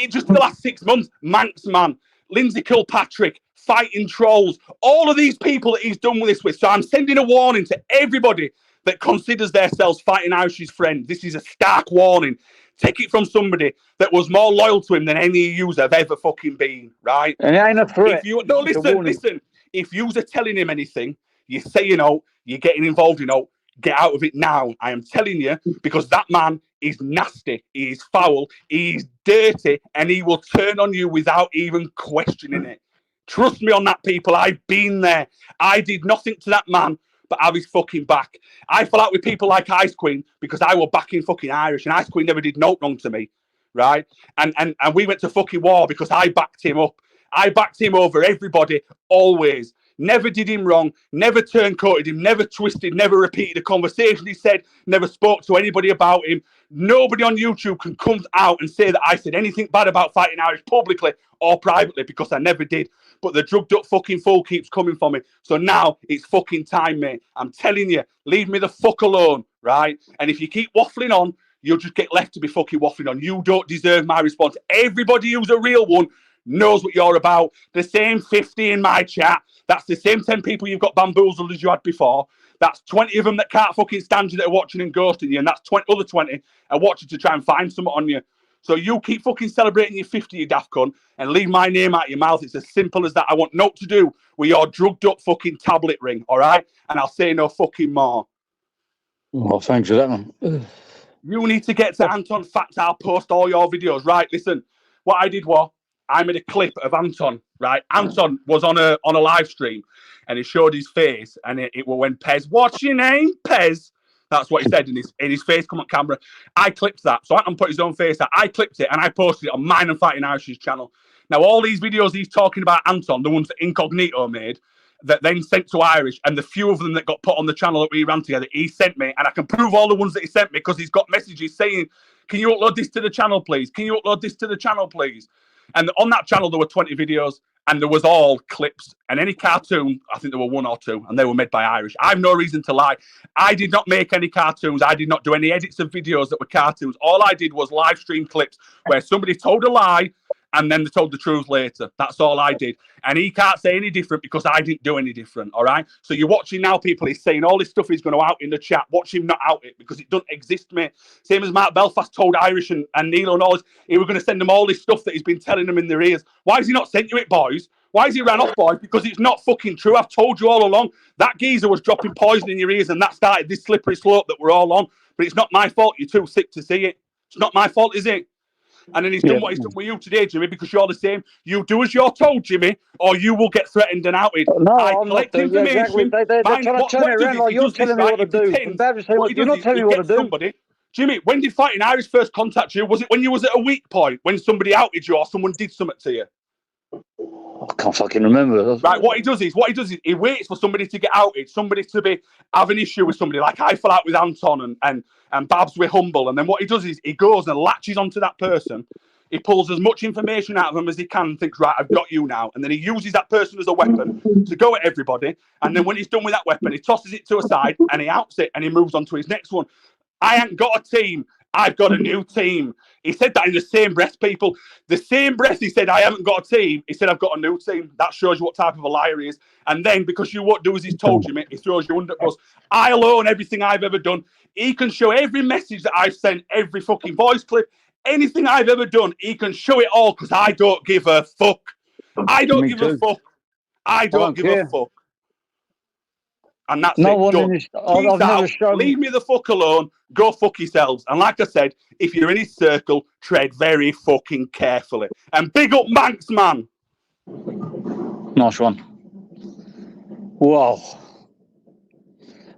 Just in the last 6 months, Manx Man, Lindsay Kilpatrick, Fighting Trolls, all of these people that he's done with this with. So I'm sending a warning to everybody that considers themselves Fighting Irish's friend. This is a stark warning. Take it from somebody that was more loyal to him than any of you have ever fucking been, right? And it ain't a threat. If you no, listen. If you are telling him anything, you're saying out, you're getting involved in out, get out of it now. I am telling you, because that man is nasty, he is foul, he is dirty, and he will turn on you without even questioning it. Trust me on that, people. I've been there. I did nothing to that man but have his fucking back. I fell out with people like Ice Queen because I were backing fucking Irish, and Ice Queen never did no wrong to me, right? And we went to fucking war because I backed him up. I backed him over everybody, always. Never did him wrong, never turncoated him, never twisted, never repeated a conversation he said, never spoke to anybody about him. Nobody on YouTube can come out and say that I said anything bad about Fighting Irish publicly or privately, because I never did. But the drugged up fucking fool keeps coming for me. So now it's fucking time, mate. I'm telling you, leave me the fuck alone, right? And if you keep waffling on, you'll just get left to be fucking waffling on. You don't deserve my response. Everybody who's a real one knows what you're about. The same 50 in my chat. That's the same 10 people you've got bamboozled as you had before. That's 20 of them that can't fucking stand you, that are watching and ghosting you. And that's 20 other 20 are watching to try and find something on you. So you keep fucking celebrating your 50, you daft cunt, and leave my name out of your mouth. It's as simple as that. I want naught to do with your drugged up fucking tablet ring, all right? And I'll say no fucking more. Well, thanks for that, man. You need to get to Anton Facts. I'll post all your videos. Right, listen. What I did was, I made a clip of Anton, right? Anton was on a live stream, and he showed his face, and it was when Pez, what's your name, Pez? That's what he said in his face come on camera. I clipped that. So Anton put his own face out. I clipped it, and I posted it on mine and Fighting Irish's channel. Now, all these videos he's talking about Anton, the ones that Incognito made, that then sent to Irish, and the few of them that got put on the channel that we ran together, he sent me, and I can prove all the ones that he sent me because he's got messages saying, can you upload this to the channel, please? Can you upload this to the channel, please? And on that channel, there were 20 videos, and there was all clips. And any cartoon, I think there were one or two, and they were made by Irish. I have no reason to lie. I did not make any cartoons. I did not do any edits of videos that were cartoons. All I did was live stream clips where somebody told a lie, and then they told the truth later. That's all I did. And he can't say any different because I didn't do any different, all right? So you're watching now, people. He's saying all this stuff he's going to out in the chat. Watch him not out it because it doesn't exist, mate. Same as Mark Belfast told Irish and Neil and all this. He was going to send them all this stuff that he's been telling them in their ears. Why has he not sent you it, boys? Why has he ran off, boys? Because it's not fucking true. I've told you all along. That geezer was dropping poison in your ears, and that started this slippery slope that we're all on. But it's not my fault. You're too sick to see it. It's not my fault, is it? And then he's done what he's done with you today, Jimmy, because you're the same. You do as you're told, Jimmy, or you will get threatened and outed. No, I I'm collect not. information. They're trying to turn it around like you're telling me what to do. You're not telling me what to do. Somebody. Jimmy, when did Fighting Irish first contact you? Was it when you was at a weak point, when somebody outed you or someone did something to you? I can't fucking remember. Right, what he does is he waits for somebody to get outed, somebody to have an issue with somebody. Like I fell out with Anton and Babs with Humble, and then what he does is he goes and latches onto that person. He pulls as much information out of them as he can and thinks, right, I've got you now. And then he uses that person as a weapon to go at everybody. And then when he's done with that weapon, he tosses it to a side and he outs it and he moves on to his next one. I ain't got a team. I've got a new team. He said that in the same breath, people. The same breath he said, I haven't got a team. He said, I've got a new team. That shows you what type of a liar he is. And then, because you won't do as he's told you, mate, he throws you under the bus. I'll own everything I've ever done. He can show every message that I've sent, every fucking voice clip, anything I've ever done. He can show it all because I don't give a fuck. I don't give a fuck. I don't give a fuck. And that's it. Done. I've never shown. Leave me the fuck alone. Go fuck yourselves. And like I said, if you're in his circle, tread very fucking carefully. And big up Manx, man. Nice one. Wow.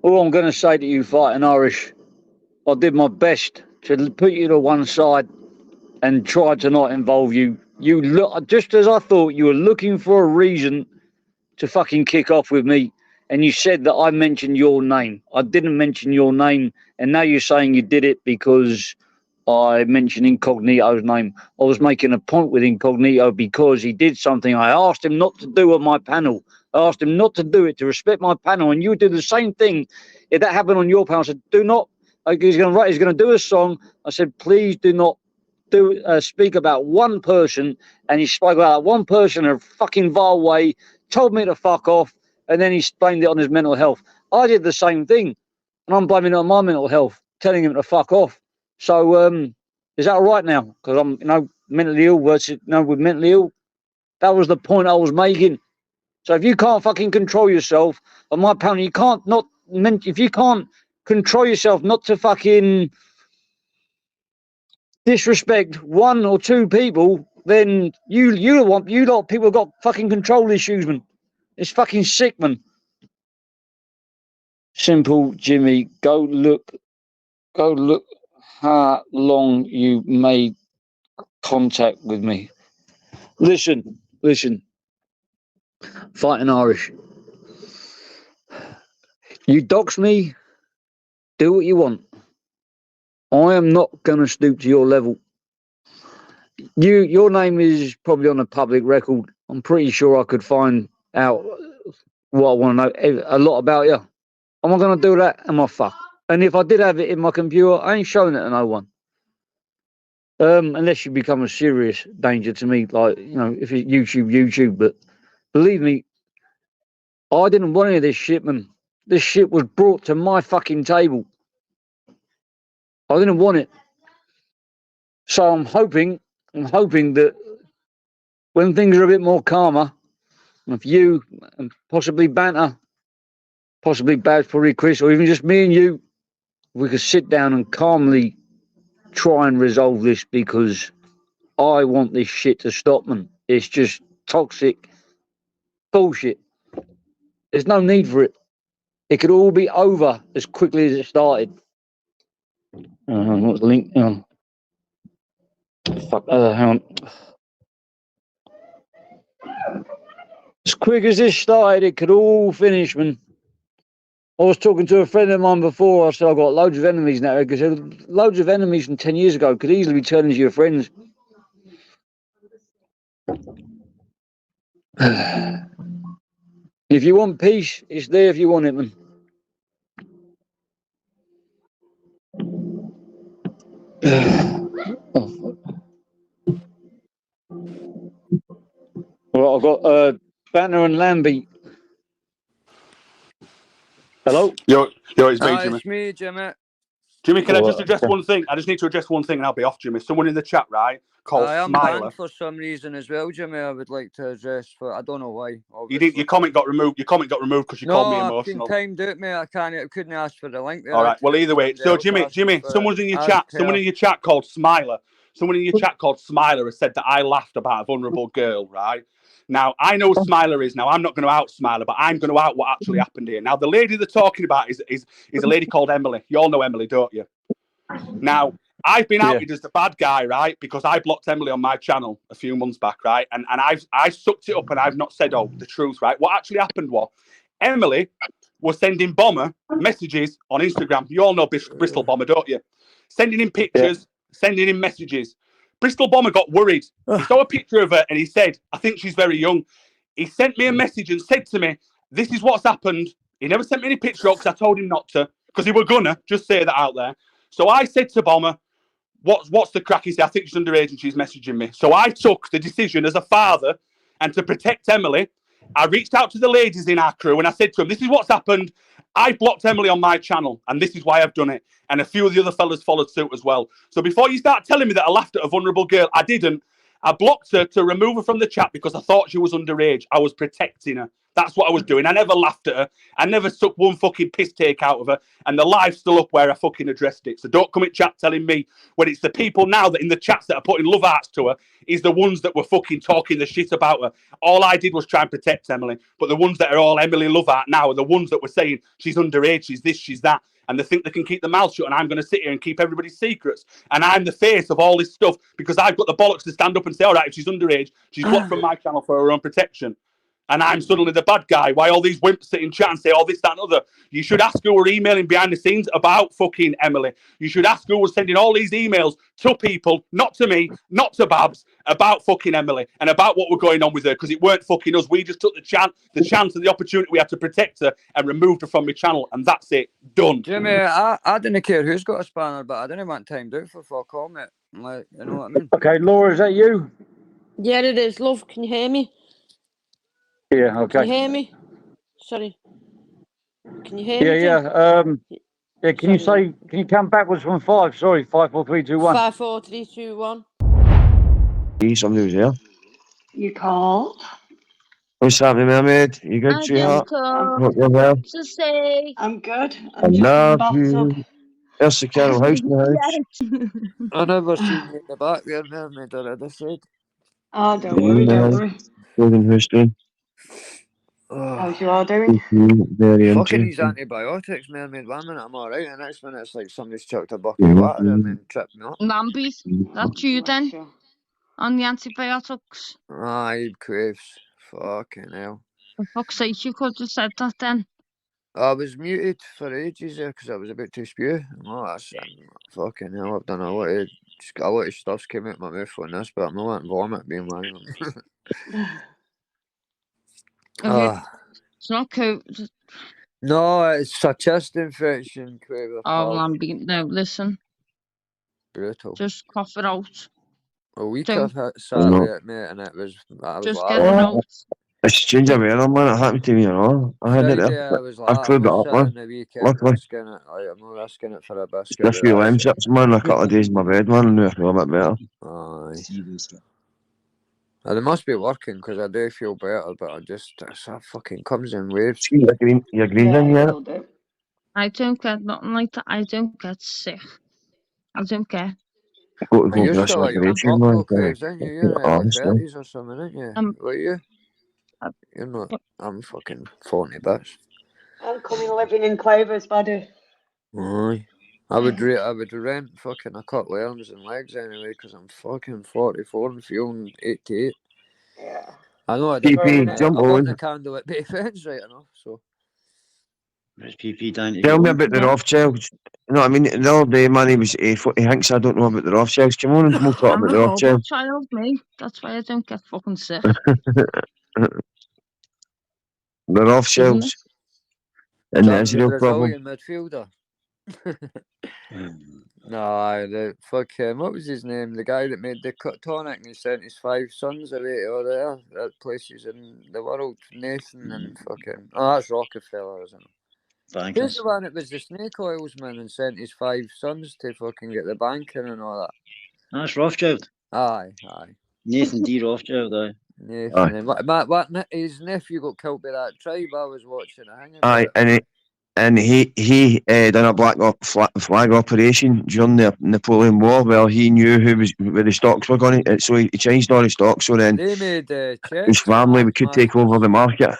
All I'm going to say to you, Fighting Irish, I did my best to put you to one side and try to not involve you. You look just as I thought. You were looking for a reason to fucking kick off with me. And you said that I mentioned your name. I didn't mention your name. And now you're saying you did it because I mentioned Incognito's name. I was making a point with Incognito because he did something I asked him not to do on my panel. I asked him not to do it, to respect my panel. And you did the same thing. If that happened on your panel, I said, do not. He's going to do a song. I said, please do not speak about one person. And he spoke about one person in a fucking vile way, told me to fuck off. And then he blamed it on his mental health. I did the same thing. and I'm blaming it on my mental health, telling him to fuck off. So, is that all right now? Because I'm, mentally ill versus, with mentally ill. That was the point I was making. So if you can't fucking control yourself, on my opinion, you can't if you can't control yourself not to fucking disrespect one or two people, then you lot people got fucking control issues, man. It's fucking sick, man. Simple Jimmy, go look how long you made contact with me. Listen. Fighting Irish. You dox me, do what you want. I am not gonna stoop to your level. Your name is probably on a public record. I'm pretty sure I could find out what I want to know, a lot about you. Am I going to do that? Am I fucked? And if I did have it in my computer, I ain't showing it to no one. Unless you become a serious danger to me, like, if it's YouTube. But believe me, I didn't want any of this shit, man. This shit was brought to my fucking table. I didn't want it. So I'm hoping that when things are a bit more calmer, with you and possibly Banter, possibly Babs, probably Chris, or even just me and you, we could sit down and calmly try and resolve this, because I want this shit to stop, man. It's just toxic bullshit. There's no need for it. It could all be over as quickly as it started. What's the link? Fuck, hang on. As quick as this started, it could all finish, man. I was talking to a friend of mine before. I said I've got loads of enemies now. Because loads of enemies from 10 years ago could easily be turned into your friends. If you want peace, it's there if you want it, man. Well, I've got Banter and Lambie. Hello? Yo, it's me, Jimmy. It's me, Jimmy. Jimmy, can I just address one thing? I just need to address one thing and I'll be off, Jimmy. Someone in the chat, right, called I am Smiler. banned for some reason as well, Jimmy. I would like to address, but I don't know why. Your comment got removed. Your comment got removed because you called me emotional. No, I've been timed out, mate. I couldn't ask for the link there. All right. Well, either way. So, Jimmy, someone's in your chat. Someone in your chat called Smiler. Someone in your chat called Smiler has said that I laughed about a vulnerable girl, right? Now, I know who Smiler is. Now, I'm not going to out Smiler, but I'm going to out what actually happened here. Now, the lady they're talking about is a lady called Emily. You all know Emily, don't you? Now, I've been outed as the bad guy, right? Because I blocked Emily on my channel a few months back, right? And I sucked it up and I've not said, the truth, right? What actually happened was Emily was sending Bomber messages on Instagram. You all know Bristol Bomber, don't you? Sending him pictures, sending him messages. Bristol Bomber got worried. He saw a picture of her and he said, I think she's very young. He sent me a message and said to me, this is what's happened. He never sent me any picture because I told him not to, because he were gonna just say that out there. So I said to Bomber, what's the crack? He said, I think she's underage and she's messaging me. So I took the decision as a father, and to protect Emily, I reached out to the ladies in our crew and I said to them, this is what's happened. I blocked Emily on my channel and this is why I've done it. And a few of the other fellas followed suit as well. So before you start telling me that I laughed at a vulnerable girl, I didn't. I blocked her to remove her from the chat because I thought she was underage. I was protecting her. That's what I was doing. I never laughed at her. I never took one fucking piss take out of her. And the live's still up where I fucking addressed it. So don't come in chat telling me when it's the people now that in the chats that are putting love hearts to her is the ones that were fucking talking the shit about her. All I did was try and protect Emily. But the ones that are all Emily love heart now are the ones that were saying she's underage, she's this, she's that. And they think they can keep the mouth shut and I'm going to sit here and keep everybody's secrets. And I'm the face of all this stuff because I've got the bollocks to stand up and say, all right, if she's underage, she's blocked from my channel for her own protection. And I'm suddenly the bad guy. Why all these wimps sit in chat and say all this, that, and other? You should ask who were emailing behind the scenes about fucking Emily. You should ask who was sending all these emails to people, not to me, not to Babs, about fucking Emily and about what were going on with her, because it weren't fucking us. We just took the chance and the opportunity we had to protect her and removed her from my channel, and that's it. Done. Jimmy, I didn't care who's got a spanner, but I didn't want timed out for fuck all, mate. Like, you know what I mean? Okay, Laura, is that you? Yeah, it is, love. Can you hear me? Yeah, okay. Can you hear me? Sorry. Can you hear me? Yeah. Yeah, can you count backwards from 5? Sorry, 5, 4, 3, 2, 1. 5, 4, 3, 2, 1. Somebody was there. You can't. What's happening, Mermaid? You good, I sweetheart? don't Hope you're well. to say. I'm good. I I'm just in the love bathtub. you. There's the Carol House in the house. Yes. I never seen you in the back there, Mermaid, I already said. Oh, don't worry, don't worry. Golden Houston. Oh, How's you all doing? Very fucking these interesting. antibiotics, Mermaid. 1 minute I'm alright, and next minute it's like somebody's chucked a bucket of water in me and tripped me up. Lambies, that's you then, Bless you. on the antibiotics. Aye, craves. Fucking hell. For fuck's sake, you could have said that then. I was muted for ages there because I was about to spew. Oh, that's fucking hell. I've done a lot of stuff's came out my mouth on this, but I'm not letting vomit being one of them. It's not COVID. No, it's a chest infection, Quaver. Oh, Lamby, no, listen, Brutal. just cough it out. A week Don't- I've sat with it, mate, and I was Just get laughing. it out. It's strange of weather, man. It happened to me, you know. I had it Friday, there. I was like, I've cleared it up, sat man. in the weekend Luckily. risking it. I'm not risking it for a biscuit. Just a few lime chips, man. A couple of days in my bed, man. And now I feel a bit better. Aye. They must be working because I do feel better, but it fucking comes in waves. See, your green Yeah, in it here. will do. I don't get nothing like that. I don't get sick. I don't care. Go to You're for a still a young operation, buck, man. though, Craves, aren't you? You're in your Honestly. 30s or something, aren't you? What are you? Uh, You're not. I'm fucking 40 bits. I'm coming living in Clovers, buddy. Aye. I would rent fucking a couple of arms and legs anyway because I'm fucking 44 and feeling 88. Yeah. I know I PP, jump I'm on on. the candle at Bay Fence right enough, so. Where's PP down to Tell go? me about the Yeah. Rothschilds. You know what I mean? The other day, man, he thinks I don't know about the Rothschilds. Come on and we'll talk I'm about a the robot Rothschilds. child, me. That's why I don't get fucking sick. The Isn't Rothschilds. it? And the John, the Israel problem. Brazilian midfielder. No, the fucking, what was his name? The guy that made the tonic and he sent his 5 sons away to all the places in the world. Nathan and fucking, oh, that's Rockefeller, isn't it? Who's Bankers. the one that was the snake oilsman and sent his 5 sons to fucking get the banking and all that? That's Rothschild. Aye. Nathan D. Rothschild, aye. Nathan. And what his nephew got killed by that tribe. I was watching a hanging. Aye, and he done a black flag operation during the Napoleon War. Well, he knew where the stocks were going, so he changed all the stocks. So then They made checks. his family could take over the market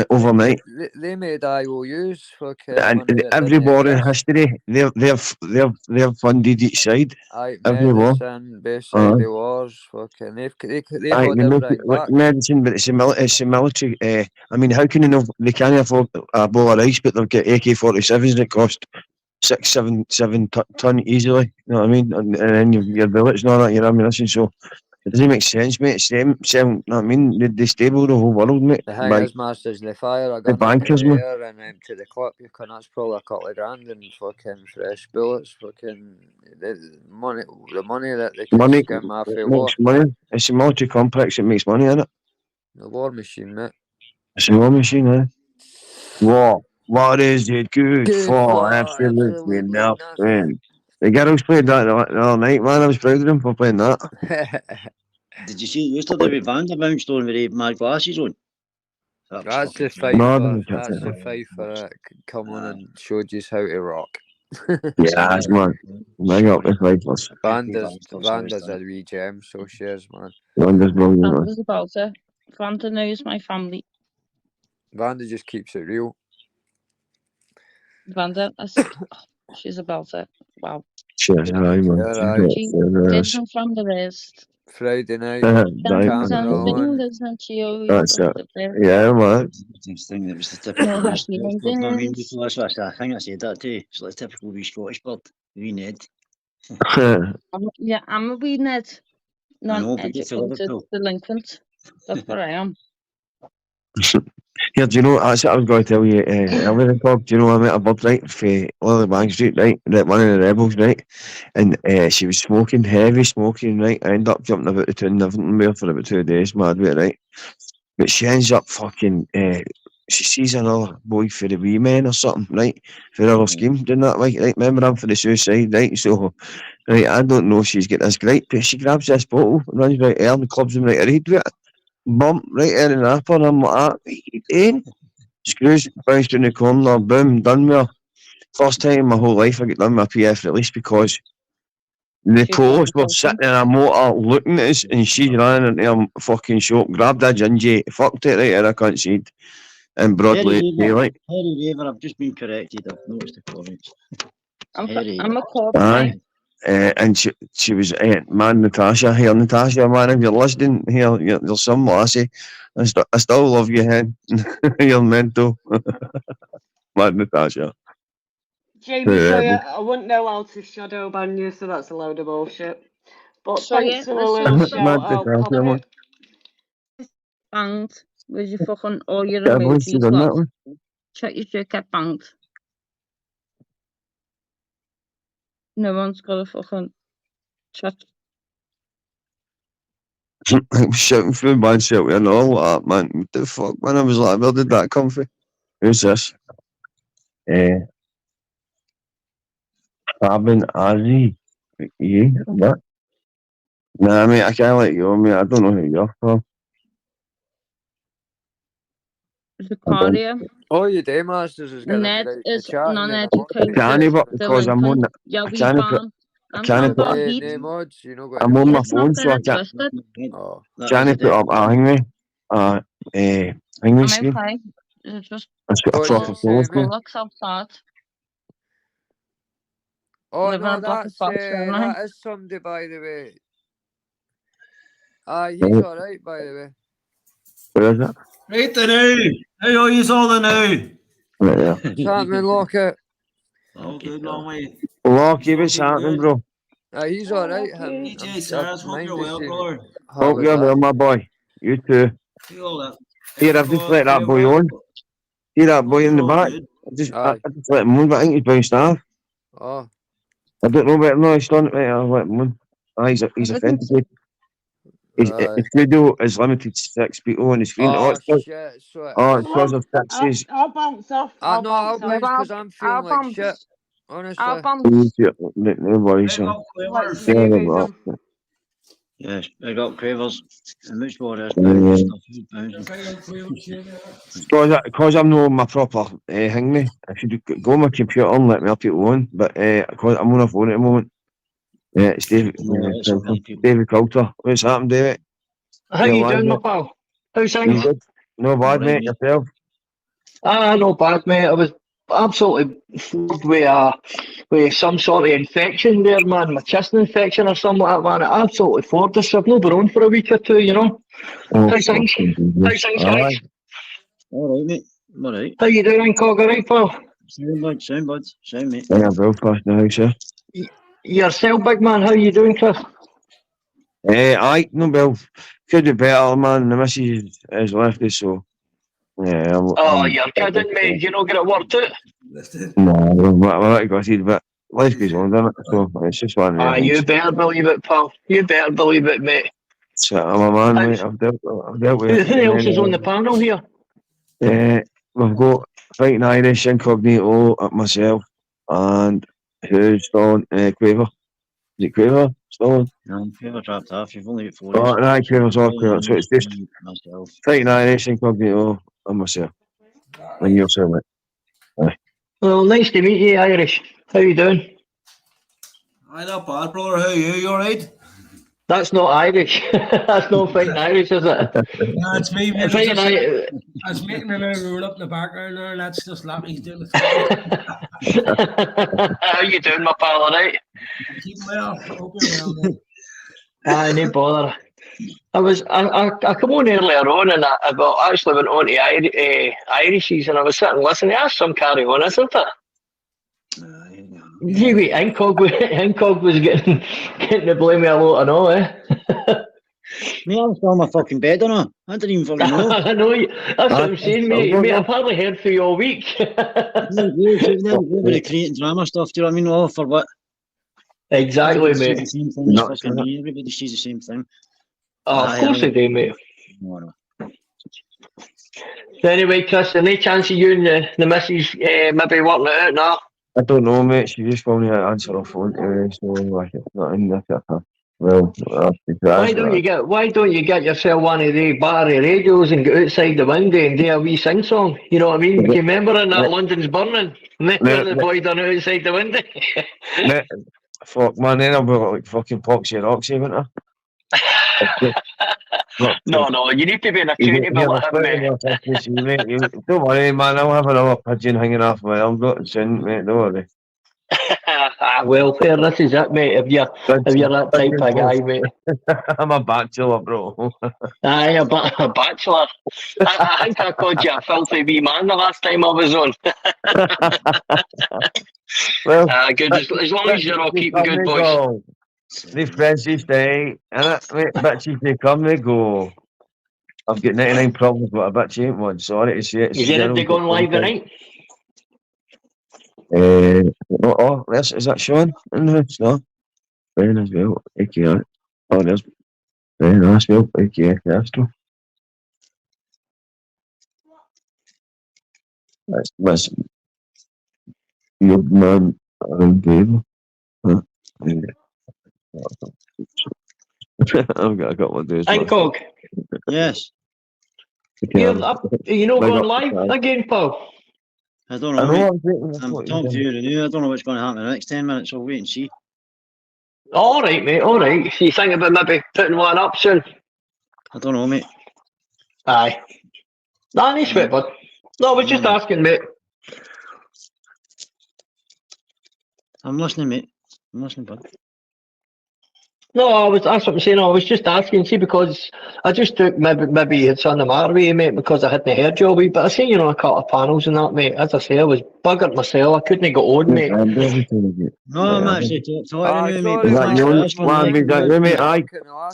overnight. They made IOUs. And every war in history, they've funded each side. Aye, Every war. medicine, basically wars. Fucking, they Aye, hold they make everything it like back. medicine, but it's a military. I mean, how can they can't afford a bowl of rice, but they've got AK-47s that cost 6, 7 ton easily. You know what I mean? And then your bullets and all that, your ammunition. So it doesn't make sense, mate. Same. You know what I mean? They stable the whole world, mate. The thing is, masters, they fire a gun into bankers, the man. air and to the clip, you can, that's probably a couple of grand in fucking fresh bullets. Fucking the money that they can Money skim off a war. makes money. It's a military complex that makes money, isn't it? The war machine, mate. It's a war machine, eh? War. What is it good for? Absolutely nothing. The girls played that the other night, man. I was proud of them for playing that. Did you see yesterday with Van der bounced on with the mad glasses on? That's the fucking brilliant. fight. That's the fight for it. Come on and showed you how to rock. Yeah, that's man. Bring up the fighters. Vanda's a wee gem, so she is, man. Vanda's brilliant, man. Vanda's about it. Vanda knows my family. Vanda just keeps it real. Vanda, she's about it. Wow. Cheers, aye, man. She did her from the wrist. Friday night. Dances and fingers and she always That's does it. the best. Yeah, man. Thing that was the typical No, wee Scottish bird. I mean, yes. before I think I said that too. It's like typical wee Scottish bird. Wee Ned. I'm a wee Ned. know, but get to Non-educated Liverpool. delinquent. That's what I am. Here, do you know, that's what I was going to tell you earlier, Bob. Do you know I met a bird, right, for Lily Bank Street, right, one of the rebels, right, and she was smoking, heavy smoking, right. I ended up jumping about the town, living there for about 2 days, mad with it, right, but she ends up fucking she sees another boy for the wee men or something, right? For her scheme, doing that, like, right? Remember, I'm for the suicide, right? So, right, I don't know if she's got this gripe, but she grabs this bottle, runs right there, and clubs him right ahead with it. Bump right there in the apple, and I'm like, what are you doing? Screws, bounced in the corner, boom, done with her. First time in my whole life I got done with a PF release because the She's police were fucking sitting in a motor looking at us, and she's running into a fucking shop, grabbed a gingy, fucked it right out of cunt seed, in broad daylight. Harry Raver, I've just been corrected. I've noticed the comments. I'm a cop, Aye. mate. And she was, man, Natasha, here, Natasha, man, if you're listening here, you're some lassie. I still love you, hen. You're mental. Man, Natasha. Jamie Sawyer, I wouldn't know how to shadow ban you, so that's a load of bullshit. But So thanks yeah, for the this little is shout out, Natasha, man. Poppy. banged with your fucking all your Yeah, I've only emojis, done that lad. one. Check your shit get banged. No one's got a fucking chat. I was shouting through man shelter and all that, man. What the fuck, man? I was like, where did that come from? Who's this? Cabin Azzy. Yeah, what? Nah, mate, I can't let you go, mate. I don't know who you're from. Zacharia. All you do, Masters, is get them Ned right in the is chat and then I'm on I non-educated can't, but because I'm on, delinquent. I Yeah, we can't put, ban. I I'm can't talking put, about heaps. name mods, you know, got I'm any on my Let's not phone, get so I it can't, twisted. Oh. can't put up a hangway. Hangway I'm screen. okay. It's just That's got a What proper does it say, phone. mate? bullocks outside. Oh Living no, a block of that's flats, aren't I? that is somebody, by the way. He's alright, by the way. Where is it? Right the now. How are you all the now? Right there. What's happening, Lockett? All good, long way. Lockie, what's happening, bro? He's alright, him. DJ Stars, hope you're well, brother. How Hope was you're that? well, my boy. You too. Feel that. Here, I've just let that boy on. See that boy in the back? I just let him on, but I think he's bounced off. Oh. I don't know better. No, he's done it right. I'll let him on. He's authenticated. His studio is limited to 6 people on the screen. Oh, It's shit. So it's because of taxes. I'll bounce off. I'll bounce because I'm feeling like shit. Honestly. I'll bounce. No worries. Let's see if he's on. Yes, I got quavers. And which one is Because I'm not on my proper thing, me. I should go on my computer and let me up people on. But because I'm on a phone at the moment. It's David. David Coulter. What's happened, David? How you doing, my pal? How's things? No bad, mate. Yourself? No bad, mate. I was absolutely floored with some sort of infection there, man. My chest infection or something like that, man. It absolutely floored us. I've not been on for a week or two, you know. How's things? How's things, guys? All right, mate. All right. How you doing, Cog? All right, pal? Same, bud. Same, mate. Yeah, Belfast now, sir. Yourself, big man. How you doing, Chris? Aye, no, Bill. Could be better, man. The missus has left us, so. Yeah. You're kidding, mate. You not get it worked out? No, we're not gutted, but life goes on, doesn't it? So it's just one of them. You better believe it, pal. You better believe it, mate. So, I'm a man, mate. I've dealt with it. Who else is on the panel here? We've got Fighting Irish, Incognito, myself, and who's still on? Quaver. Is it Quaver? Still on? No, Quaver dropped off. You've only got 4 Oh, no, Quaver's off. So it's just myself. Fighting Irish, Incognito, and myself. And yourself, mate. Aye. Well, nice to meet you, Irish. How you doing? I'm not bad, brother. How are you? You alright? That's not Irish. That's not Fighting Irish, is it? That's me. I was making a little roll up in the background there, and that's just Lappy's doing the How you doing, my pal? All right? Keep well. Hope you're well, mate. No bother. I come on earlier on, and I actually went on to Irishes, and I was sitting listening. That's some carry on, isn't it? Gee, wait, Incog was getting the blame a lot and all, eh? Me, I was on my fucking bed, I didn't even fucking know. I know you. That's what I'm saying, mate. I've hardly heard from you all week. We're creating drama stuff, do you know what I mean? Oh, for what? Exactly, mate. The same thing. Everybody sees the same thing. Oh, of course they do, mate. So anyway, Chris, any chance of you and the missus maybe working it out now? I don't know, mate. She just won't answer her phone to me, so like it's not in there. Well, Why don't you get yourself one of the battery radios and go outside the window and do a wee sing song? You know what I mean? Do you remember in that London's Burning? Remember the boy done it outside the window? Fuck man, then I'll be like fucking Poxy Roxy, wouldn't I? No, you need to be in a tunable with him, mate. Don't worry, man, I'll have another pigeon hanging off my elbow soon, mate, don't worry. Well, fair, this is it, mate, if you're that type of guy, mate. I'm a bachelor, bro. Aye, a bachelor. I think I called you a filthy wee man the last time I was on. Well, good, as long as you're all keeping good, boys. The Frenchies stay, innit, mate? Bitches, they come, they go. I've got 99 problems, but a bitch ain't one. Sorry to say it. Is they going live tonight? Is that Sean in the house? No. Very nice, well. AKA. Oh, there's very nice, well. AKA Castro. That's your man around Gabriel. Huh? I've got one of those. Cog. Yes. You're going live again, Paul? I don't know. I'm talking to you now. I don't know what's going to happen in the next 10 minutes. I'll wait and see. All right, mate. All right. So you think about maybe putting one up soon? I don't know, mate. Aye. Nah, no sweat, bud. No, I was just asking, mate. I'm listening, mate. I'm listening, bud. No, that's what I'm saying. I was just asking, see, because I just took maybe it's on the matter with you, mate, because I hadn't heard you all week. But I seen you on a couple of panels and that, mate. As I say, I was buggered myself. I couldn't get on, mate. No, I'm actually talking to you, mate. Is that you, mate? Aye.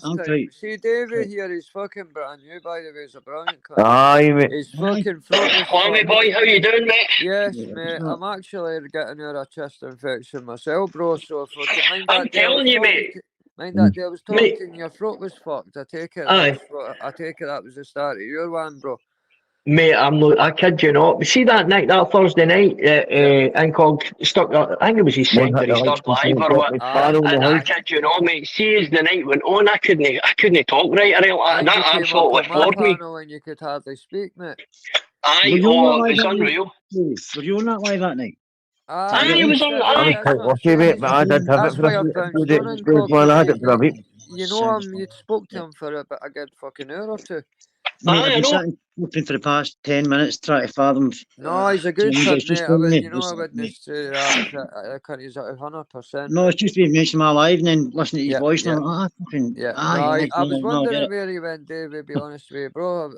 I'm tight. See, David here, he's fucking brand new, by the way. He's a brilliant cunt. Aye, mate. He's fucking floating. Hi, boy. How you doing, mate? Yes, mate. I'm actually getting out a chest infection myself, bro. So fucking mind that. I'm telling you, mate. Mind that day I was talking, your throat was fucked. I take it. Aye. I take it that was the start of your one, bro. Mate, I kid you not. See that night, that Thursday night, Incog stuck. I think it was his second or his third live or what. And I kid you not, mate. See, as the night went on, I couldn't talk right. That absolutely floored me. And you could hardly speak, mate. Aye, it's unreal. Were you on that live that night? I was on. I was quite lucky, mate, but I did have it for a few days. Well, I had it for a week. You know him, you spoke to him for a good fucking hour or two. Mate, I've been sitting looking for the past 10 minutes trying to fathom. No, he's a good cunt, mate. I wouldn't say that. I can't use that 100%. No, it's just been mentioning my live and then listening to his voice and I'm like, I was wondering where he went, Dave, to be honest with you, bro.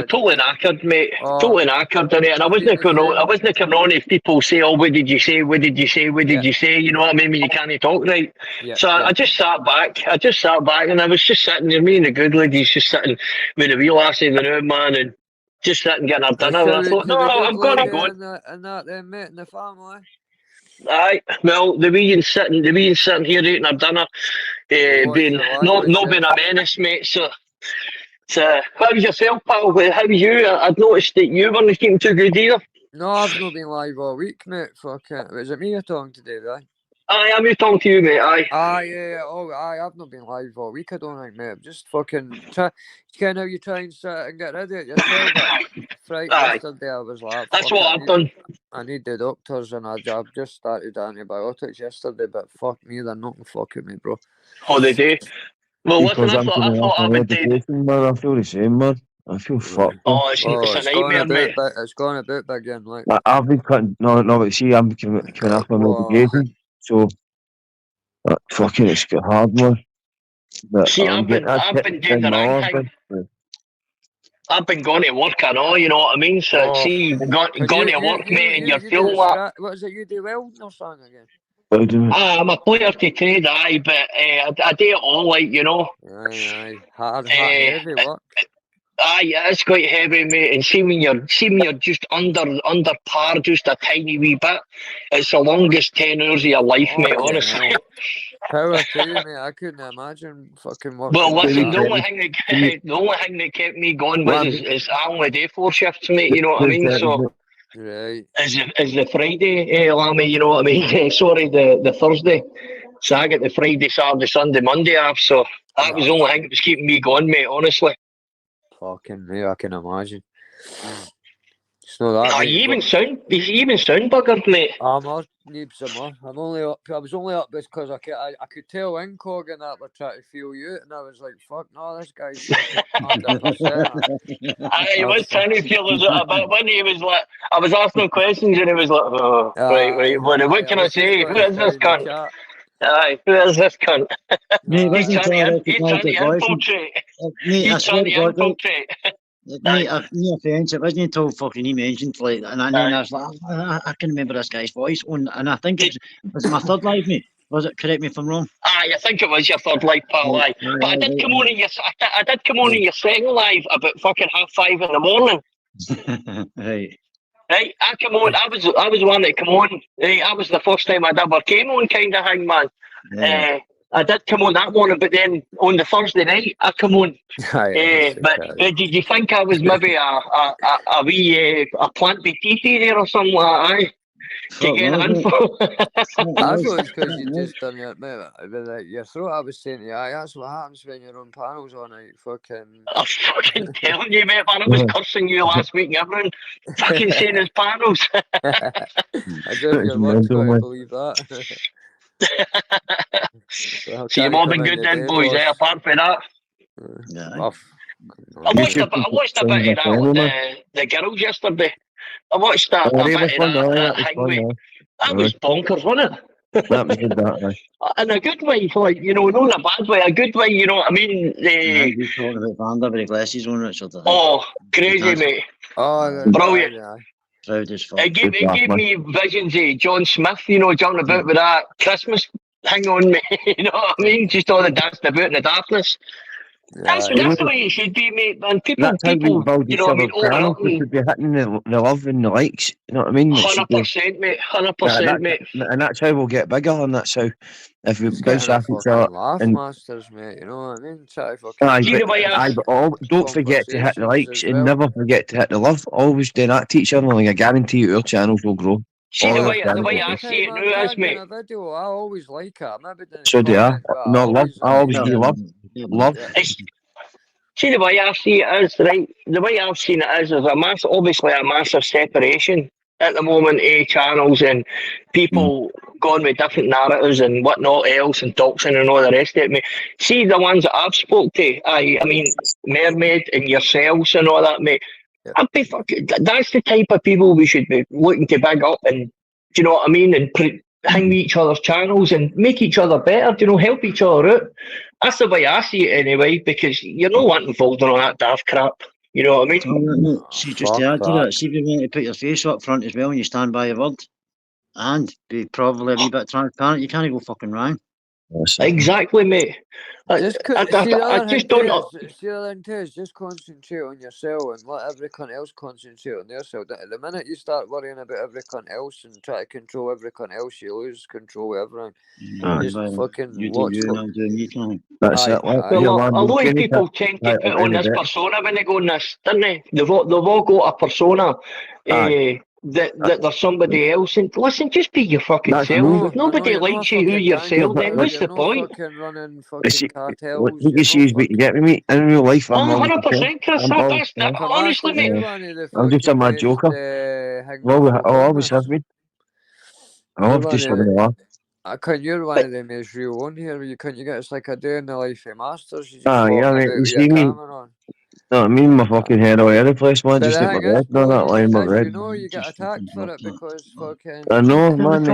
Totally knackered, mate. Totally knackered, innit? And I wasn't coming on if people say, oh, what did you say? What did you say? What did you say? You know what I mean? When you can't talk right. So I just sat back. And I was just sitting there, me and the good lady's just sitting with the wheel ass in the room, man, and just sitting getting our dinner. And I thought, no, I'm going to go. And that then, mate, and the family. Aye, well, the wee and sitting here eating our dinner, being not being a menace, mate. So how was yourself, pal? How was you? I'd noticed that you weren't keeping too good either. No, I've not been live all week, mate. Fuck it. Was it me you're talking today, right? Aye, I'm talking to you, mate. Aye. I've not been live all week. I don't think, mate. Just fucking try. Kind of you try and sit and get rid of it yourself. Yesterday I was like, that's what I've done. I need the doctors, and I've just started antibiotics yesterday. But fuck me, they're not fucking me, bro. Oh, they do. Well, listen, I thought I would do. Man, I feel the same, man. I feel fucked. Oh, it's a nightmare, mate. It's gone a bit big in, like. I've been cutting. No, but see, I'm coming off my medication, so fucking it's got hard, man. But see, I've been doing the right thing. I've been going to work and all, you know what I mean? So see, gone to work, mate, and you're feeling that. What is it? You do welding or something again? I'm a player to trade, but I do it all, like, you know. Aye. Hard, heavy work. Aye, it's quite heavy, mate. And see when you're just under par just a tiny wee bit, it's the longest 10 hours of your life, mate. Honestly. Power to you, mate. I couldn't imagine fucking working. Well, listen, like the only thing that kept me going was is I only do 4 shifts, mate. You know what I mean? So right. Is the Friday, Lammy, you know what I mean? Sorry, the Thursday. So I get the Friday, Saturday, Sunday, Monday off. So that was the only thing that was keeping me going, mate. Honestly. Fucking me, I can imagine. It's not that. Oh, you even sound buggered, mate. I'm not needs some more. I was only up because I could tell Incog and that were trying to feel you, and I was like, "Fuck no, this guy's 100%." I was trying to feel us a bit when he was like, I was asking him questions and he was like, "Oh, right. What can I say? Who is this cunt? Aye, who is this cunt?" Mate, He's wasn't trying to voice. infiltrate. Mate, I He's swear trying to to God, infiltrate. mate, me offence, it wasn't until fucking he mentioned like, and then I was like, I can remember this guy's voice, and I think it was my third live, mate. Was it? Correct me if I'm wrong. Aye, I think it was your third live, pal. Aye, but I did come on in your, I did come on in your second live about fucking 5:30 in the morning. Right. Right, I come on. I was the one that come on. Right, that was the first time I'd ever came on, kind of thing, man. Yeah. I did come on that morning, but then on the Thursday night I come on. But did you think I was maybe a wee a plant BT there or something like that? To get info. I thought it was because you just done it, mate. Like your throat, I was saying, yeah, that's what happens when you're on panels all night. Fucking. I'm fucking telling you, mate, man. I was cursing you last week and everyone fucking saying his panels. I don't your words got to believe that. So you've all been good then, boys, apart from that. Yeah. I watched a bit of that, the girls yesterday. I watched that a bit of that thing. That was bonkers, wasn't it? That was good, that. In a good way, like, you know, not in a bad way, a good way, you know what I mean? You're talking about Vander with the glasses on, Richard. Oh, crazy, mate. Oh, brilliant. Proud as fuck. It gave me visions of John Smith, you know, jumping about with that Christmas thing on me, you know what I mean? Just all the dancing about in the darkness. That's the way it should be, mate, man. People, you know what I mean, open up and should be hitting the love and the likes, you know what I mean? 100%, mate, 100%, mate. And that's how we'll get bigger, and that's how, if we bounce off each other. Laugh masters, mate, you know what I mean? Don't forget to hit the likes and never forget to hit the love. Always do that to each other, and I guarantee you our channels will grow. See, the way I see it now is, mate. I always like it. So do I. No, love. I always do love. Love. See, the way I see it is, right? The way I've seen it is obviously a massive separation at the moment, channels and people going with different narratives and whatnot else and doxing and all the rest of it, mate. See, the ones that I've spoke to, I mean, Mermaid and yourselves and all that, mate. I'd be fucking, that's the type of people we should be looking to big up and, do you know what I mean? And hang with each other's channels and make each other better, you know, help each other out. That's the way I see it anyway, because you're not wanting involved in all that daft crap. You know what I mean? See, just to add to that, see if you want to put your face up front as well and you stand by your word. And be probably a wee bit transparent. You can't go fucking wrong. Exactly, mate. I just don't. See, the other thing too is just concentrate on yourself and let everyone else concentrate on themselves. The minute you start worrying about everyone else and try to control everyone else, you lose control of everything. Just fucking watch. That's it. A lot of people tend to put on this persona when they go on this, don't they? They've all got a persona. That there's somebody else, and listen, just be your fucking self. If nobody likes you who you're self, then what's the point? You see what you get with me in real life. I'm 100%, Chris. That's honestly, mate. I'm just a mad joker. Well, I always have been. I love just having a laugh. You're one of them is real on here. You get it's like a day in the life of Masters. You just yeah, mate. You see me. No, I mean my fucking head all over the place, man. Just like my bed, no, that line my bed. You know, you get attacked for it because fucking. I know, man. I'm on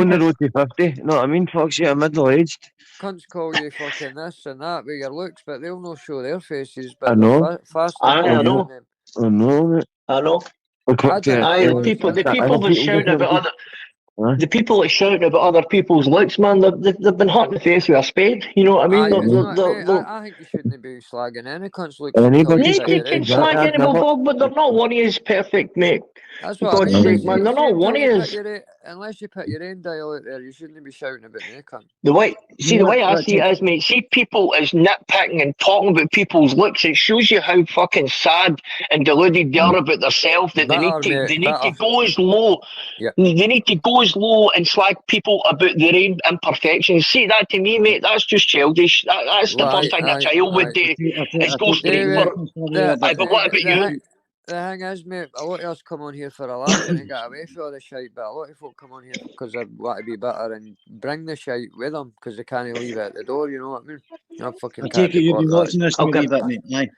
the road to 50. You know what I mean? Fuck shit, I'm middle-aged. Cunts call you fucking this and that with your looks, but they'll not show their faces. But I know. I know. I know, mate. I know. The people that shout about other. the people that shout about other people's looks, man, they've been hot in the face with a spade. You know what I mean? I think you shouldn't be slagging any cunt's looks. You can slag anyone, Bob, but they're not one of his perfect, mate. That's For what God's I mean. sake, man, they're not one of his. Unless you put your own dialect there, you shouldn't be shouting about any cunt. The way I see it is, mate, see people as nitpicking and talking about people's looks, it shows you how fucking sad and deluded they are about themselves, that they need to go as low. Yeah. They need to go as low and slag people about their own imperfections. See, that to me, mate, that's just childish. That's the first thing a child would do, is go straight for... But what about you? The thing is, mate, a lot of us come on here for a laugh and get away from all the shite, but a lot of folk come on here because they want to be better and bring the shite with them because they can't leave it at the door, you know what I mean? I take it you've been watching this for a wee bit, mate. Aye,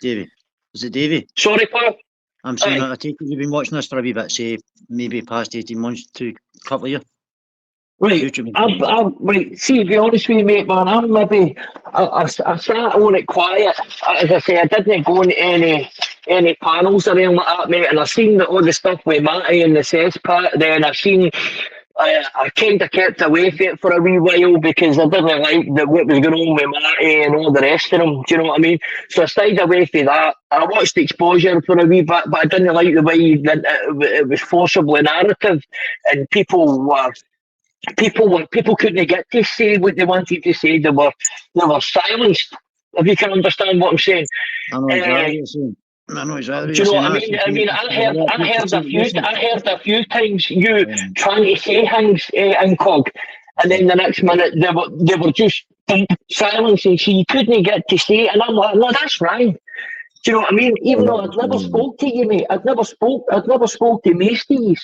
Davey. Is it Davey? Sorry, pal. I'm saying I take it you've been watching this for a wee bit, say, maybe past 18 months to a couple of years. Right, right. See, to be honest with you, mate, man, I'm maybe I sat on it quiet. As I say, I didn't go into any panels or anything like that, mate. And I seen all the stuff with Matty and the cesspit. Then I seen I kind of kept away from it for a wee while because I didn't like what was going on with Matty and all the rest of them. Do you know what I mean? So I stayed away from that. I watched Exposure for a wee bit, but I didn't like the way that it was forcibly narrative and people couldn't get to say what they wanted to say. They were silenced. If you can understand what I'm saying. I know exactly what you're saying. I know exactly. Do you know what I mean? I heard a few times you trying to say things in cog, and then the next minute they were just silencing, so you couldn't get to say it. And I'm like, no, that's wrong. Do you know what I mean? Even though I'd never spoke to you, mate, I'd never spoke to most of you,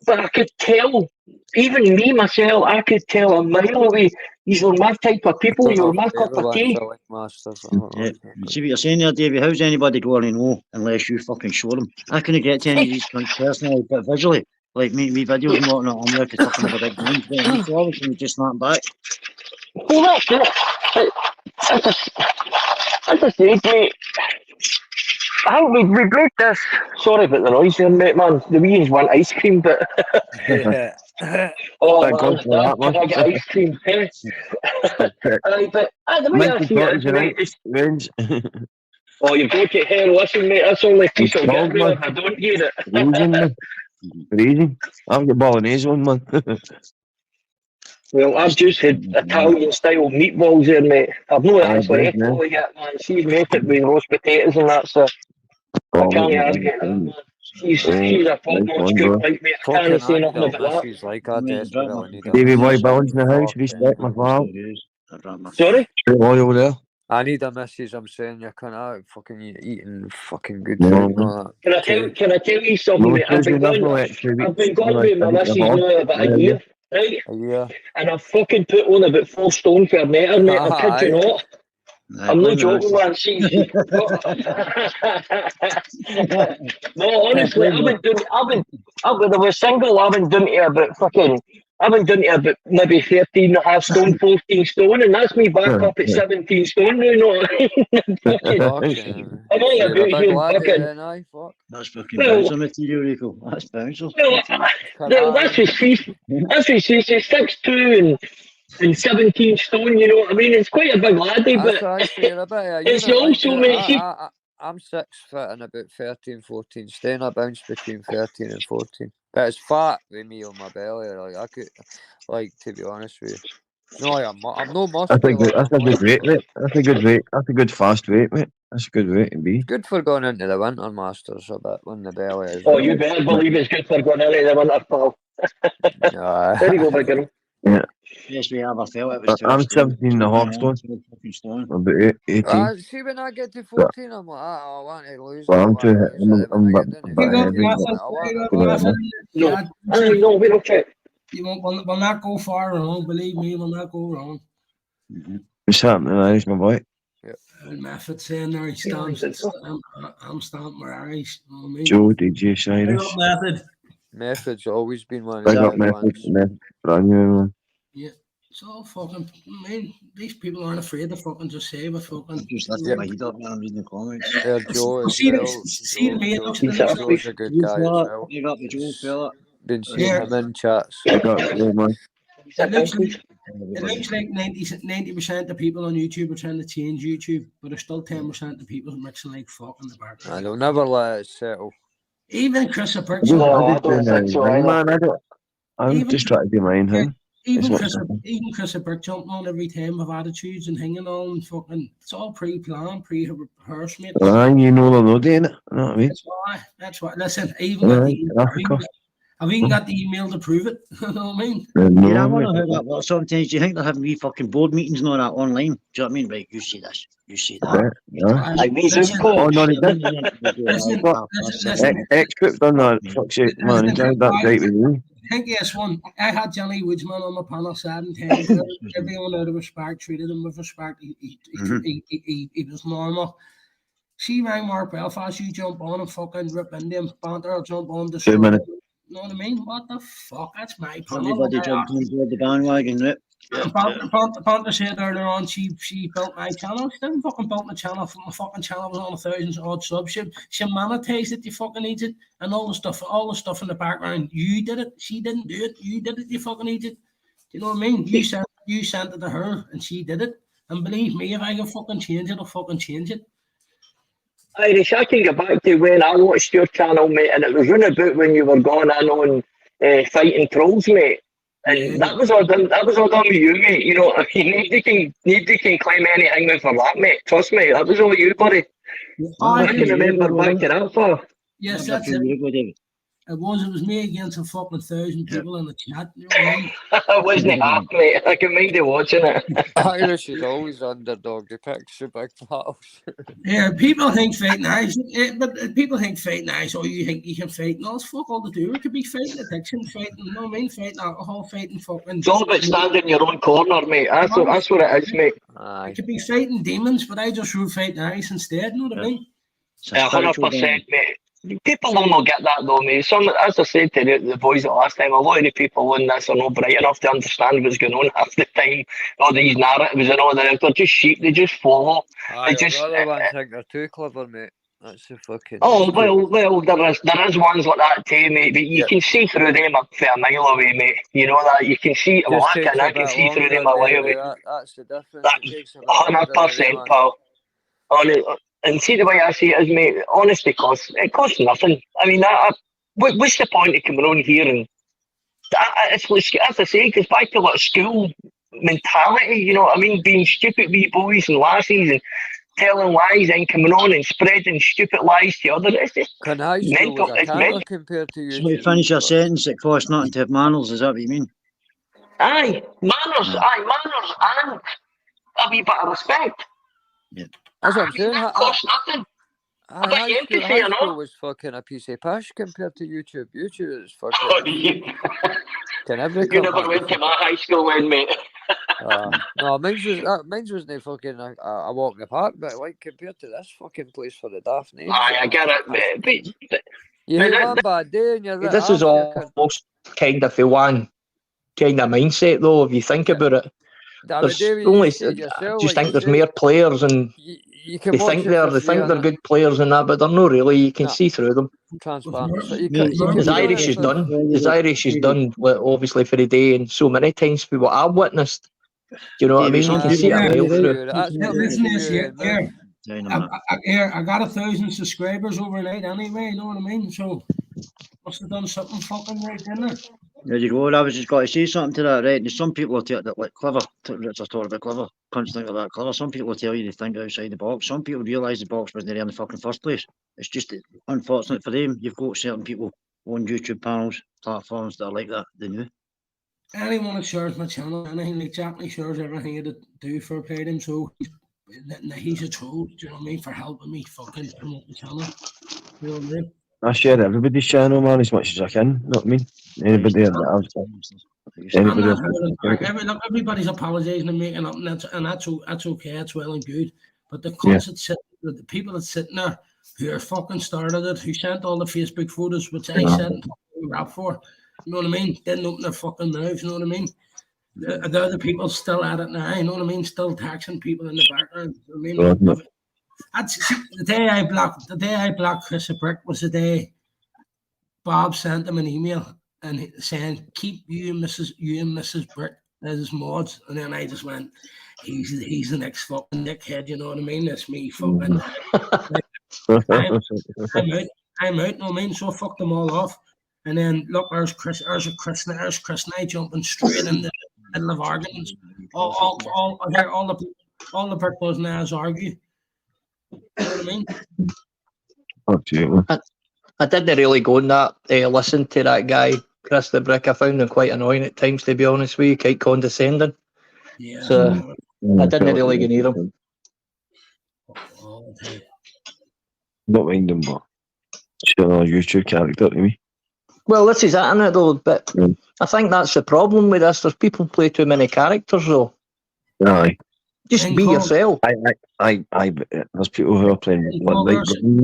but I could tell. Even me myself, I could tell a mile away. These were my type of people. You were my cup of tea. Yeah. See what you're saying there, Davey? How's anybody going to know unless you fucking show them? I couldn't get to any of these cunts personally, but visually, like me videos and whatnot, I'm like talking about big names, but I'm obviously just snap back. Well, that's it. I just say, mate. I think we break this. Sorry about the noise here, mate, man. The wee ones want ice cream, but... Oh, man, can I get ice cream? But the way I see it is, mate, it's... Oh, you've got it here. Listen, mate, that's only a piece of get me if I don't get it. Easy. I've got bolognese one, man. Well, I've just had Italian-style meatballs here, mate. I've not actually ate it yet, man. She's made it with roast potatoes and that, so... I can't argue that, man. She's a top-notch cook, like, mate. I can't say nothing about that. Davey Boy Bones in the house, respect my father. Sorry? Oil there. I need a message. I'm saying you can't fucking eating fucking good food. Can I tell you something, mate? I've been going with my missus now about a year, right? Yeah. And I've fucking put on about 4 stone for a metre, mate. I kid you not. I'm not joking, man. No, honestly, I've been doing about maybe 13 and a half stone, 14 stone, and that's me back up at 17 stone now, you know what I mean? I'm only about here fucking... That's fucking bouncer material, Rico. That's bouncer. Well, that's what she's 6'2" and 17 stone, you know what I mean? It's quite a big laddie, but it's also, mate, I'm 6 foot and about 13, 14 stone. I bounce between 13 and 14. But it's fat with me on my belly. Like I could, like, to be honest with you. No, I'm no muscular. That's a good weight, mate. That's a good weight. That's a good fast weight, mate. That's a good weight to be. Good for going into the winter, Masters, a bit when the belly is. Oh, you better believe it's good for going into the winter, pal. There you go, big girl. Yeah. Yes, we have. I felt it was I'm 17 and a half stone. About 18. See, when I get to 14, I'm like, I want to lose. Well, I'm too. No, we don't check. You will not go far wrong. Believe me, will not go wrong. What's happening, Irish, my boy? Yeah. Method saying there, he stamps. I'm stamping with Irish. You know what I mean? Joe, DJ Cyrus. Method's always been one of the ones. Brand new one. Yeah. It's all fucking, I mean, these people aren't afraid to fucking just say what fucking... Just lifting my head up when I'm reading the comments. Yeah, Joe as well. See the mate. Joe's a good guy as well. Big up the Joe fella. been seeing him in chats. It looks like 90% of people on YouTube are trying to change YouTube, but there's still 10% of people mixing like fuck in the background. They'll never let it settle. Even Chris Birch. I'm just trying to do mine, huh? Even Chris Birch jumping on every time with attitudes and hanging on and fucking. It's all pre-planned, pre-rehearsed, mate. You know they're not doing it. You know what I mean? That's why. Listen, I've even got the email to prove it. You know what I mean? Yeah, I wonder how that works sometimes. Do you think they're having wee fucking board meetings and all that online? Do you know what I mean? Right, you see this, you see that. Like me, Zoom calls. X-Group done that. Fuck's sake, man. He's done that great with you. I think yes, one. I had Johnny Woodsman on my panel 7 times. Everyone out of respect treated him with respect. He was normal. See, rang Mark Belfast, you jump on and fucking rip into him. Banter, I'll jump on the 2 minutes. You know what I mean? What the fuck? That's my panel. Everybody jumped on board the bandwagon, right? Banter said earlier on she built my channel. She didn't fucking build my channel. My fucking channel was on 1,000 odd subs. She monetized it. You fucking need it, and all the stuff in the background. You did it. She didn't do it. You did it. You fucking need it. Do you know what I mean? You sent it to her, and she did it. And believe me, if I can fucking change it, I'll fucking change it. Irish, I can go back to when I watched your channel, mate, and it was round about when you were going in on fighting trolls, mate. And that was all done with you, mate. You know, nobody can claim anything for that, mate. Trust me, that was all you, buddy. I can remember back to that far. Yes, that's it. It was me against a fucking 1,000 people in the chat. You know what I mean? It wasn't half, mate. I can mind you watching it. Irish is always underdog. He picks the big battles. Yeah, people think fighting nice, but people think fighting nice, or you think you can fight. No, it's fuck all to do. It could be fighting addiction, fighting, you know what I mean? Fighting alcohol, fighting fucking. It's all about standing in your own corner, mate. That's what it is, mate. It could be fighting demons, but I just rule fight nice instead, you know what I mean? 100%, mate. People will not get that though, mate. As I said to the boys the last time, a lot of the people on this are not bright enough to understand what's going on half the time. All these narratives and all that, they're just sheep. They just follow. I think they're too clever, mate. That's the fucking. Oh well, there is ones like that too, mate. But you can see through them for a mile away, mate. You know that you can see. Well, I can see through them a mile away. That's the difference. That's 100%, pal. And see the way I see it is, mate, honestly, it costs nothing. I mean, what's the point of coming on here and it's as I say, because back to like school mentality, you know what I mean? Being stupid wee boys and lassies and telling lies and coming on and spreading stupid lies to others. It's just mental. It's mental compared to you. So you finish your sentence, it costs nothing to have manners, is that what you mean? Aye, manners and a wee bit of respect. Yeah. That's what I'm saying. That costs nothing. High school was fucking a piece of pish compared to YouTube. YouTube is fucking. You never went to my high school then, mate. No, mine's wasn't fucking a walk in the park, but like compared to this fucking place for the daft name. Aye, I get it. But you have one bad day and you're right. This is almost kind of a one kind of mindset, though, if you think about it. There's only, I just think there's more players and they think they're good players and that, but they're not really. You can see through them. Transparent. As Irish is done, obviously for the day and so many times for what I've witnessed. You know what I mean? You can see it a mile through. I got 1,000 subscribers overnight anyway. You know what I mean? So must have done something fucking right, didn't it? There you go. I was just got to say something to that, right? There's some people will tell that like clever. It's a story about clever. Can't think of that clever. Some people will tell you they think outside the box. Some people realise the box wasn't there in the fucking first place. It's just unfortunate for them. You've got certain people on YouTube panels, platforms that are like that. They knew. Anyone that shares my channel, anything like Jack, shares everything I do for pay him. So he's a troll. Do you know what I mean? For helping me fucking promote the channel. You know what I mean? I share everybody's channel, man, as much as I can. You know what I mean? Anybody everybody's apologising and making up, and that's okay. That's well and good. But the the people that sitting there who are fucking started it, who sent all the Facebook photos, which I sent rap for, you know what I mean? Didn't open their fucking mouths. You know what I mean? The other people still at it now. You know what I mean? Still taxing people in the background. You know what I mean? The day I blocked Chris Brick was the day Bob sent him an email and saying, "Keep you and Mrs. Brick as mods," and then I just went, "He's the next fucking dickhead," you know what I mean? That's me fucking. I'm out. You know what I mean? So I fucked them all off. And then look, there's Chris and I jumping straight into the middle of arguments. All the brick does now is argue. You know what I mean? I didn't really go on that. Listen to that guy, Chris the Brick. I found him quite annoying at times, to be honest with you, quite condescending. Yeah. So I didn't really get near him. Not mind him, but still a YouTube character to me. Well, this is it, innit, though? But I think that's the problem with this. There's people play too many characters, though. Aye. Just be yourself. Aye. There's people who are playing like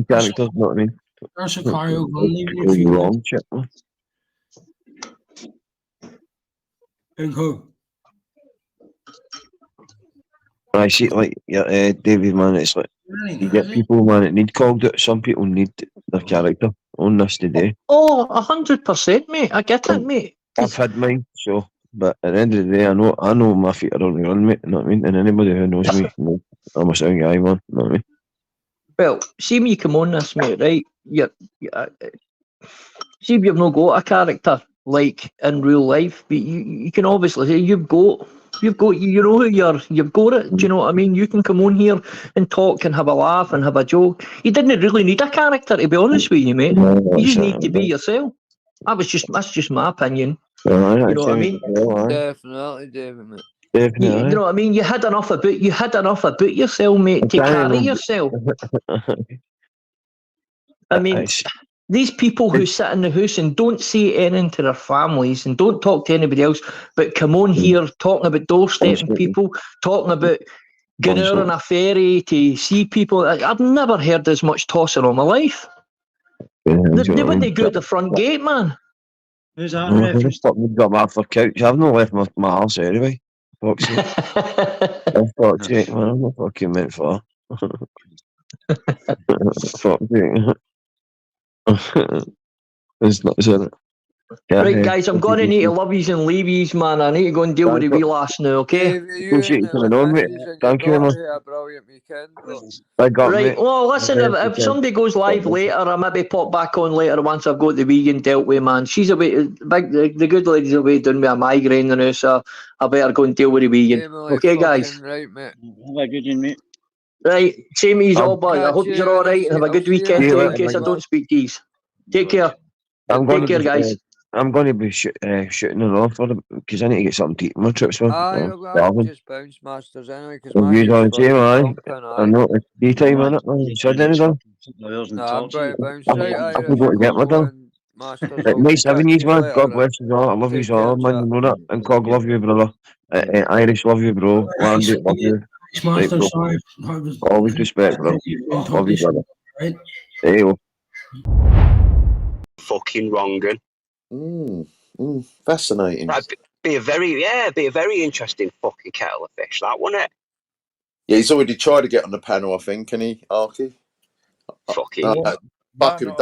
characters. You know what I mean? There's a Cario wrong shit. And who? I see, like, David, man, it's like, you get people, man, that need called out. Some people need their character on this today. Oh, 100%, mate. I get it, mate. I've had mine, so, but at the end of the day, I know my feet are on the run, mate, you know what I mean? And anybody who knows me, knows I'm a sound guy, man, you know what I mean? Well, see when you come on this, mate, right? See if you've not got a character, like, in real life, but you can obviously say you've got, you know who you've got it, do you know what I mean? You can come on here and talk and have a laugh and have a joke. You didn't really need a character, to be honest with you, mate. You just need to be yourself. That's just my opinion. You know what I mean? Definitely, David, mate. You know what I mean? You had enough about yourself, mate, to carry yourself. I mean, these people who sit in the house and don't say anything to their families and don't talk to anybody else, but come on here talking about doorstepping people, talking about going out on a ferry to see people. I've never heard as much tossing all my life. They wouldn't go at the front gate, man. Who's that? I've just fucking got my for couch. I've not left my house anyway. Fuck's sake. Fuck's sake, man. I'm not fucking meant for. Fuck's sake. It's not, is it? Yeah, right, guys, I'm going to need to love yous and leave yous, man. I need to go and deal with the wee lass now, okay? Appreciate you coming on, mate. Thank you, man. Right, well, listen, if somebody goes live later, I'll maybe pop back on later once I've got the vegan dealt with, man. She's away, the good lady's away doing with a migraine now, so I better go and deal with the vegan. Okay, guys? Right, mate. Have a good one, mate. Right, same as all, boys. I hope you're all right and have a good weekend too, in case I don't speak to you. Take care. Take care, guys. I'm going to be shooting it off because I need to get something to eat on my trips, man. I'll just bounce Masters anyway. Because you on the same, I know it's daytime, innit? You said anything? No, I'm going to bounce right. I can go to get my done. Nice having you, man. God bless you all. I love you all, man. You know that. And Cog, love you, brother. Irish, love you, bro. Landy, love you. Right, always respect, bro. Love you, brother. Hey, fucking wrong. Fascinating. That'd be a very interesting fucking kettle of fish, that, wouldn't it? Yeah, he's already tried to get on the panel, I think, can he, Arky? Fucking fuck him.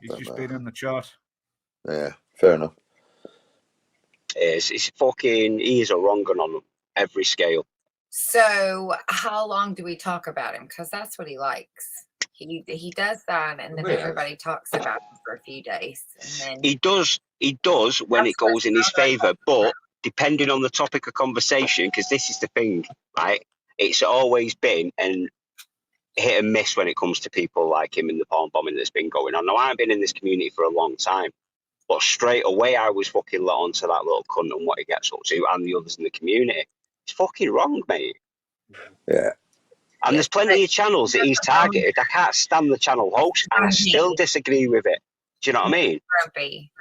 He's just been in the chat. Yeah, fair enough. It's fucking, he is a wrong one on every scale. So how long do we talk about him? Because that's what he likes. He does that, and then everybody talks about him for a few days. And then He does when it goes in his favour, but depending on the topic of conversation, because this is the thing, right? It's always been and hit and miss when it comes to people like him and the porn bombing that's been going on. Now, I haven't been in this community for a long time, but straight away I was fucking let on to that little cunt and what he gets up to, and the others in the community. It's fucking wrong, mate. Yeah. And there's plenty of channels that he's targeted. I can't stand the channel host, and I still disagree with it. Do you know what I mean? Grumpy.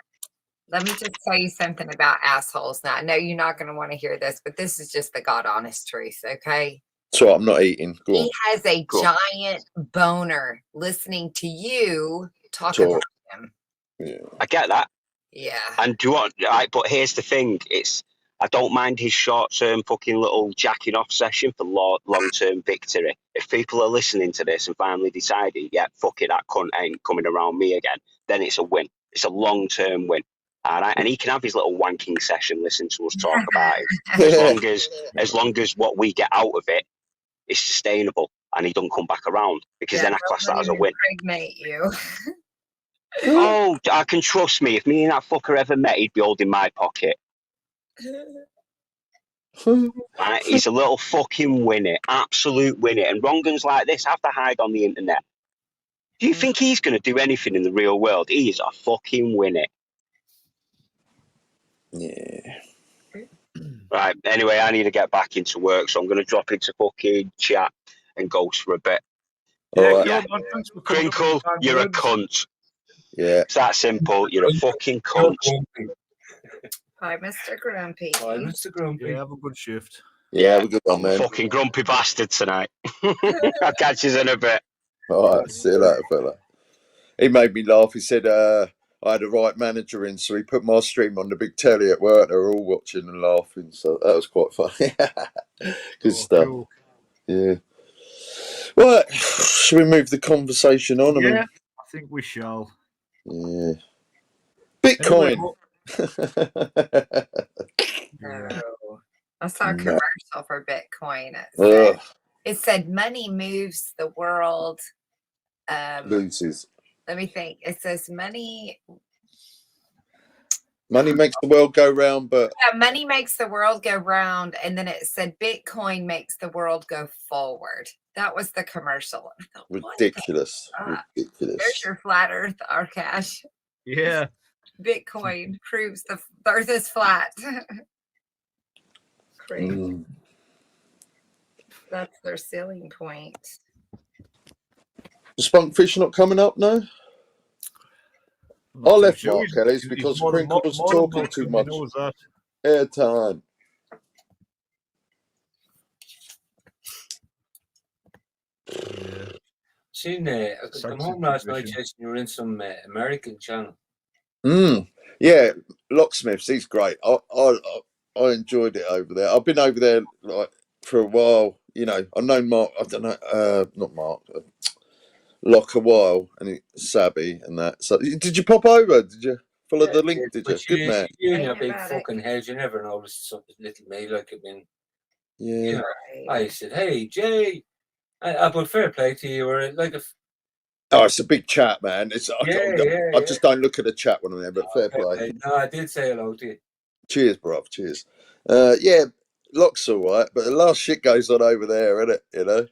Let me just tell you something about assholes. Now, I know you're not going to want to hear this, but this is just the God honest truth, okay? So I'm not eating. Go on. He has a giant boner listening to you talk about him. Yeah. I get that. Yeah. And do you want, right? But here's the thing: it's I don't mind his short-term fucking little jacking off session for long-term victory. If people are listening to this and finally deciding, yeah, fuck it, that cunt ain't coming around me again, then it's a win. It's a long-term win. All right, and he can have his little wanking session, listen to us talk about it, as long as what we get out of it is sustainable and he don't come back around, because then I class that as a win. Impregnate you. Oh, I can trust me. If me and that fucker ever met, he'd be holding my pocket. Right? He's a little fucking winner, absolute winner. And wrong'uns like this have to hide on the internet. Do you think he's going to do anything in the real world? He is a fucking winner. Yeah. Right, anyway, I need to get back into work, so I'm going to drop into fucking chat and ghost for a bit. Yeah, Crinkle, you're a cunt. Yeah. It's that simple. You're a fucking cunt. Bye, Mr. Grumpy. Bye, Mr. Grumpy. Yeah, have a good shift. Yeah, have a good one, man. Fucking grumpy bastard tonight. I'll catch you in a bit. All right, see you later, fella. He made me laugh. He said I had a right manager in, so he put my stream on the big telly at work. They were all watching and laughing, so that was quite funny. Good stuff. Cool. Yeah. Right, should we move the conversation on? Yeah, I think we shall. Yeah. Bitcoin. No. I saw a commercial for Bitcoin. It said money moves, the world loses. Let me think. It says money makes the world go round, but money makes the world go round, and then it said Bitcoin makes the world go forward. That was the commercial. Thought, ridiculous. Ridiculous. There's your flat Earth, Arkash. Yeah. Bitcoin proves the Earth is flat. Crazy. That's their selling point. The Spunkfish not coming up now? I left Mark Kelly's because Crinkle was talking too much. Airtime. Seen I come home last night, Jason, you were in some American channel. Yeah, Locksmiths, he's great. I enjoyed it over there. I've been over there like for a while. You know, I've known Mark. I don't know, not Mark. Lock a while, and Sabby and that. So, did you pop over? Did you follow the link? Did you? Good man. You and your big fucking head. You never noticed something little me like it been. Yeah. You know, I said, "Hey, Jay," but fair play to you. Or like a. Oh, it's a big chat, man. It's I just don't look at the chat when I'm there, but fair play. No, I did say hello to you. Cheers, bruv. Cheers. Yeah, Lock's all right, but the last shit goes on over there, isn't it? You know.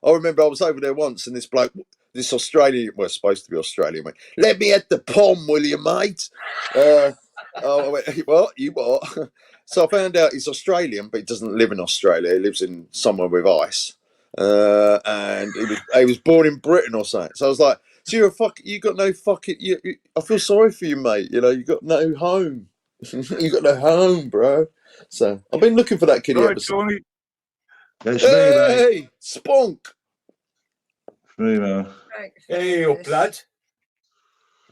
I remember I was over there once, and this bloke, this Australian, well, supposed to be Australian, went, "Let me at the pom, will you, mate?" I went, "What? You what?" So I found out he's Australian, but he doesn't live in Australia. He lives in somewhere with ice. And he was born in Britain or something. So I was like, "So you're you got no fucking. I feel sorry for you, mate. You know, you got no home. You got no home, bro." So I've been looking for that kiddie ever since. Hey, Spunk. Hey, up, lad.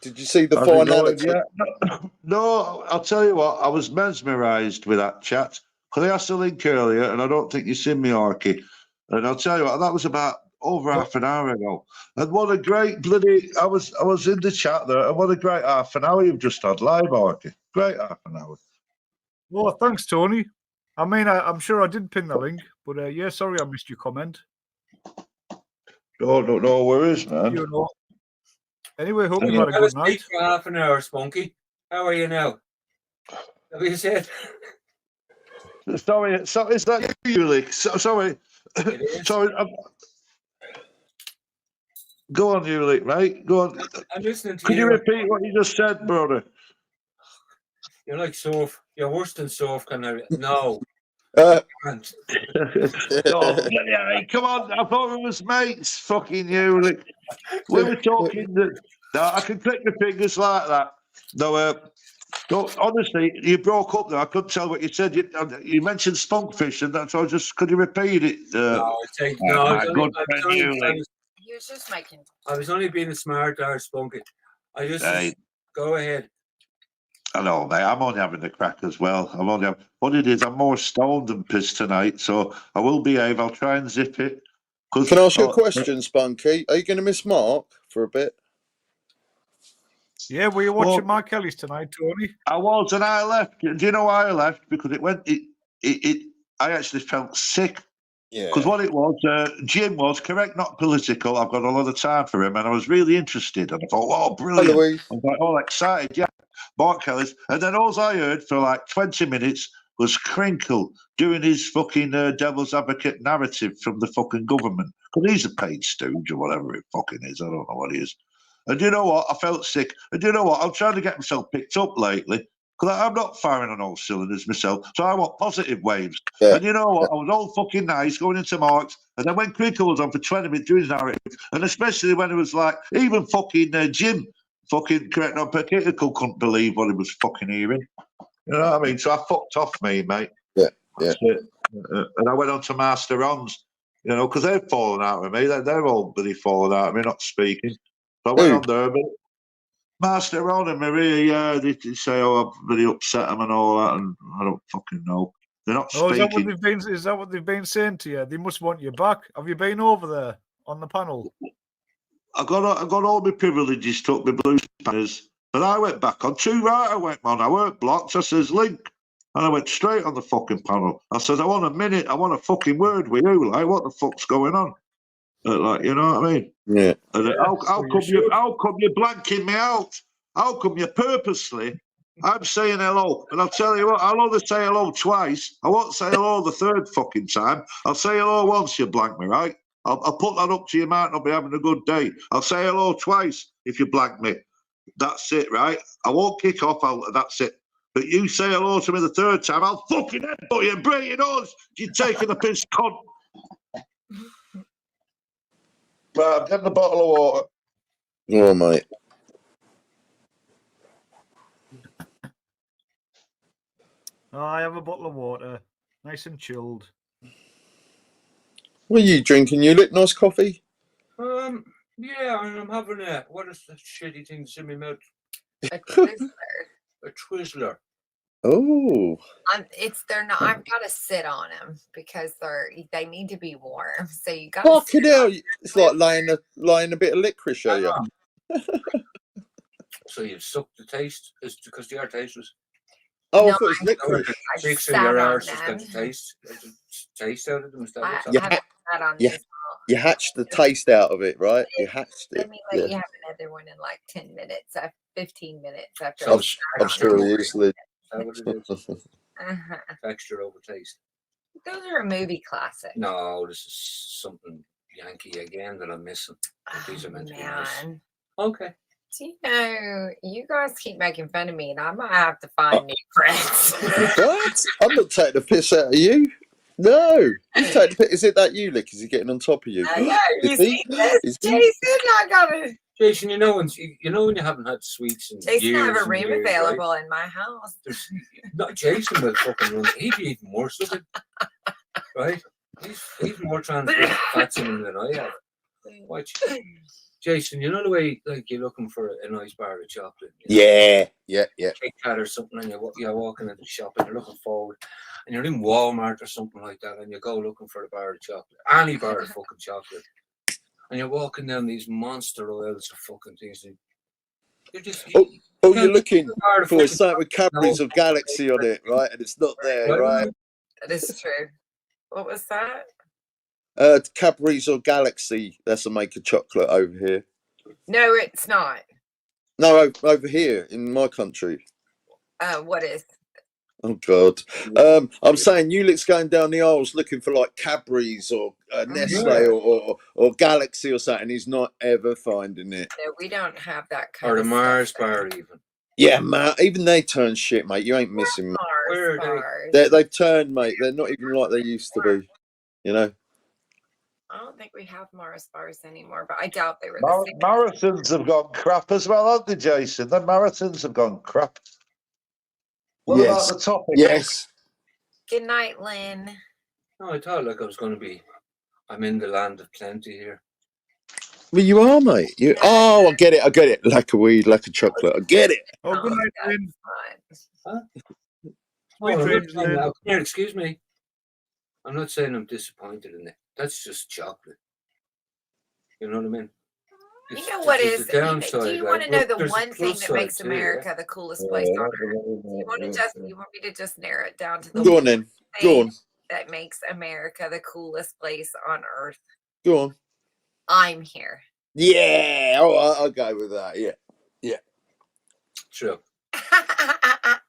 Did you see the How's it finality? going? Yeah. No, I'll tell you what, I was mesmerised with that chat. Because I asked the link earlier, and I don't think you've seen me, Arky. And I'll tell you what, that was about over half an hour ago. And what a great bloody... I was in the chat there, and what a great half an hour you've just had live, Arky. Great half an hour. Well, thanks, Tony. I mean, I'm sure I did pin the link, but yeah, sorry I missed your comment. No worries, man. You know. Anyway, hope you had a good night. For half an hour, Spunky. How are you now? Have you said? Sorry, so is that you, Lick? Sorry. Sorry. Go on, Ulick, mate. Go on. I'm listening to Could you. you repeat what you just said, brother? You're like Soph. You're worse than Soph. No. Oh, yeah, come on. I thought it was mates. Fucking Ulick. We were talking that. No, I can click my fingers like that. No, honestly, you broke up there. I couldn't tell what you said. You mentioned Spunkfish, and that's why could you repeat it? I was only being a smart arse, Spunky. Go ahead. I know, mate. I'm only having a crack as well. What it is, I'm more stoned than pissed tonight, so I will behave. I'll try and zip it. Can I ask you a question, Spunky? Are you going to miss Mark for a bit? Yeah, were you watching Mark Kelly's tonight, Tony? I was, and I left. Do you know why I left? Because I actually felt sick. Yeah. Because what it was, Jim was correct, not political. I've got a lot of time for him, and I was really interested. And I thought, oh, brilliant! Hello. I was like, all excited, yeah. Mark Kelly's, and then all I heard for like 20 minutes was Crinkle doing his fucking devil's advocate narrative from the fucking government. Because he's a paid stooge or whatever it fucking is. I don't know what he is. And you know what? I felt sick. And you know what? I'm trying to get myself picked up lately. Because I'm not firing on all cylinders myself, so I want positive waves. Yeah. And you know what? I was all fucking nice going into Mark's, and then when Crinkle was on for 20 minutes doing his narrative, and especially when it was like, even fucking Jim, fucking correct on political, couldn't believe what he was fucking hearing. You know what I mean? So I fucked off me, mate. Yeah, yeah. And I went on to Master Ron's, you know, because they've fallen out with me. They're all bloody fallen out with me, not speaking. So I went on there, but Master Ron and Maria, yeah, they say, oh, I've really upset them and all that, and I don't fucking know. They're not Oh, speaking. is that what they've been saying to you? They must want you back. Have you been over there on the panel? I got all my privileges, took my blue spanners, and I went back on too right. I went, man, I weren't blocked. I says, Link, and I went straight on the fucking panel. I said, I want a minute, I want a fucking word with you, like, what the fuck's going on? Like, you know what I mean? Yeah. And how come you blanking me out? How come you purposely? I'm saying hello, and I'll tell you what, I'll only say hello twice. I won't say hello the third fucking time. I'll say hello once you blank me, right? I'll put that up to you, might not be having a good day. I'll say hello twice if you blank me. That's it, right? I won't kick off, that's it. But you say hello to me the third time, I'll fucking headbutt you and break your nose. You're taking the piss, cunt. Right, I'm getting a bottle of water. Oh, mate. Oh, I have a bottle of water, nice and chilled. What are you drinking? You look nice coffee? Yeah, I'm having what is the shitty thing that's in my mouth? A Twizzler. A Twizzler. Oh. They're not. I've got to sit on them because they need to be warm. So you got. Fucking hell! It's like laying a bit of licorice, are you? So you've sucked the taste? It's because they are tasteless. Oh, I thought it was licorice. Cheeks in your arse has got the taste out of them. Is that what's happening? You hatched the taste out of it, right? You hatched it. Let me let you have another one in like 10 minutes, 15 minutes after. I'm sure he is. Texture over taste. Those are a movie classic. No, this is something Yankee again that I'm missing. These are meant to be nice. Okay. Do you know, you guys keep making fun of me, and I might have to find new friends. What? I'm not taking the piss out of you. No. You take the piss. Is it that you, Lick? Is he getting on top of you? Yeah, you see this, Jason? I got it. Jason, you know when you haven't had sweets in Jason, years I have a and room years, available right? in my house. Not Jason will fucking run. He'd be even worse with it, right? He's more transparent fats in him than I have. Watch. Jason, you know the way like you're looking for a nice bar of chocolate. Yeah. Kit Kat or something, and you're walking into the shop and you're looking forward, and you're in Walmart or something like that, and you go looking for a bar of chocolate, any bar of fucking chocolate, and you're walking down these monster oils of fucking things. And you're just you're looking for something with Cadbury's or Galaxy on it, right? And it's not there, right? That is true. What was that? Cadbury's or Galaxy. That's a make of chocolate over here. No, it's not. No, over here in my country. What is? Oh God. I'm saying Ulick's going down the aisles looking for like Cadbury's or Nestle or Galaxy or something. He's not ever finding it. No, we don't have that kind or of the Mars bar even. Yeah, man. Even they turn shit, mate. You ain't missing. Mars bars. They've turned, mate. They're not even like they used to be. You know. I don't think we have Mars bars anymore, but I doubt they were the same. Marathons have gone crap as well, haven't they, Jason? The marathons have gone crap. What about the topic? Yes. Good night, Lynn. No, I thought like I was going to be. I'm in the land of plenty here. Well, you are, mate. You. Oh, I get it. I get it. Like a weed, like a chocolate. I get it. Oh, good night, Lynn. Huh? Sweet Oh, I'm not dreams, saying Lynn. that. Here, excuse me. I'm not saying I'm disappointed in it. That's just chocolate. You know what I mean? You know what there's is? a downside, Do you want to right? know the There's a one thing plus that side makes too, America the coolest place on earth? You want to just? You want me to just narrow it down to the Go one on then. Go thing on. that makes America the coolest place on earth? Go on. I'm here. Yeah. Oh, I'll go with that. Yeah. Yeah. True. I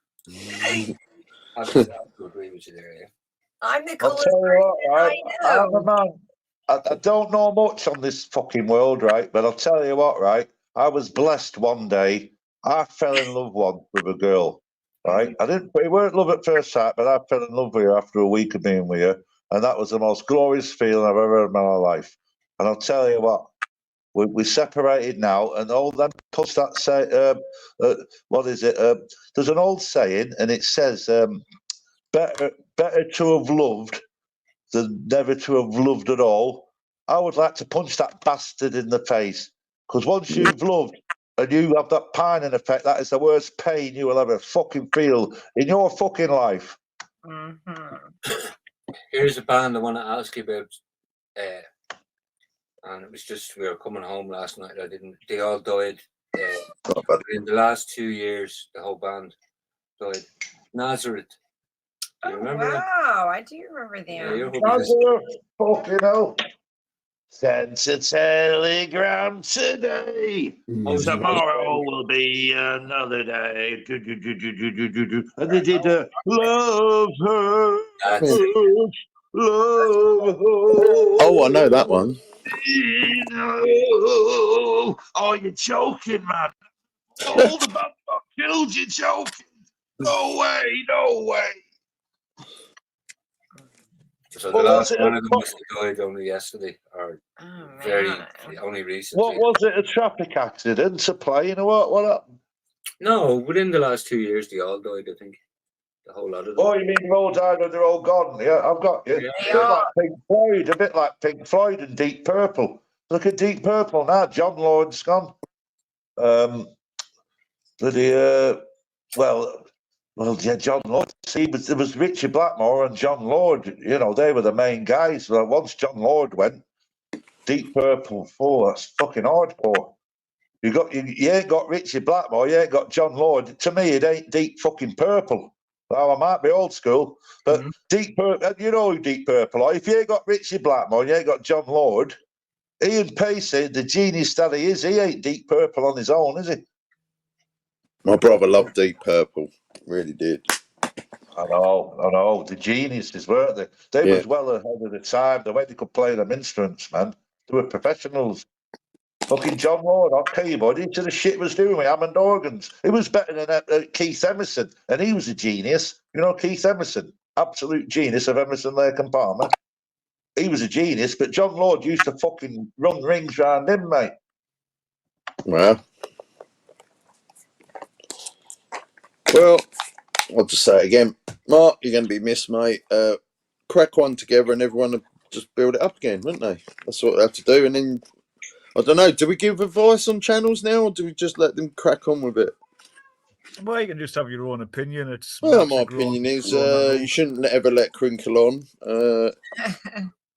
have to agree with you there, yeah. I'm the I'll coolest tell you person what, right? I I'm a know. man. I don't know much on this fucking world, right? But I'll tell you what, right? I was blessed one day. I fell in love once with a girl, right? I didn't. We weren't love at first sight, but I fell in love with her after a week of being with her, and that was the most glorious feeling I've ever had in my life. And I'll tell you what, we separated now, and all them cunts that say, what is it? There's an old saying, and it says, better to have loved than never to have loved at all. I would like to punch that bastard in the face, because once you've loved and you have that pining effect, that is the worst pain you will ever fucking feel in your fucking life. Here's a band I want to ask you about. And it was just, we were coming home last night. They all died. In the last 2 years, the whole band died. Nazareth. Do you remember them? Wow, I do remember them. Nazareth, fucking hell. Sent a telegram today. Tomorrow will be another day. And they did love her. Love her. Oh, I know that one. Oh, you're joking, man. All the band got killed, you're joking. No way, no way. So the last one of them must have died only yesterday, or only recently. What was it? A traffic accident? A plane or what? What happened? No, within the last 2 years, they all died, I think. The whole lot of them. Oh, you mean they've all died or they're all gone? Yeah, I've got you. A bit like Pink Floyd and Deep Purple. Look at Deep Purple now. John Lord's gone. Yeah, John Lord. See, but there was Richie Blackmore and John Lord. You know, they were the main guys. Well, once John Lord went, Deep Purple, that's fucking hardcore. You ain't got Richie Blackmore, you ain't got John Lord. To me, it ain't Deep fucking Purple. Well, I might be old school, but Deep Purple, you know who Deep Purple are. If you ain't got Richie Blackmore, you ain't got John Lord. Ian Pacey, the genius that he is, he ain't Deep Purple on his own, is he? My brother loved Deep Purple. Really did. I know. The geniuses, weren't they? They was well ahead of the time. The way they could play them instruments, man. They were professionals. Fucking John Lord on keyboard. Into the shit was doing with Hammond organs. He was better than Keith Emerson, and he was a genius. You know Keith Emerson, absolute genius of Emerson, Lake and Palmer. He was a genius, but John Lord used to fucking run rings round him, mate. Well, I'll just say it again. Mark, you're going to be missed, mate. Crack one together and everyone will just build it up again, wouldn't they? That's what they have to do. And then, I don't know, do we give advice on channels now or do we just let them crack on with it? Well, you can just have your own opinion. It's Well, my opinion is you shouldn't ever let Crinkle on.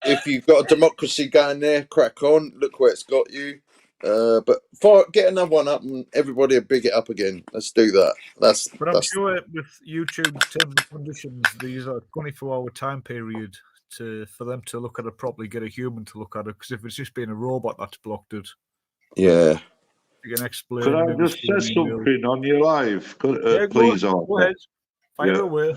If you've got a democracy going there, crack on. Look where it's got you. But get another one up and everybody will big it up again. Let's do that. But I'm sure with YouTube terms and conditions, these are 24-hour time period for them to look at it properly, get a human to look at it. Because if it's just being a robot that's blocked it, yeah. You can explain. Could I just say something on your live? Please, go ahead. Fire away.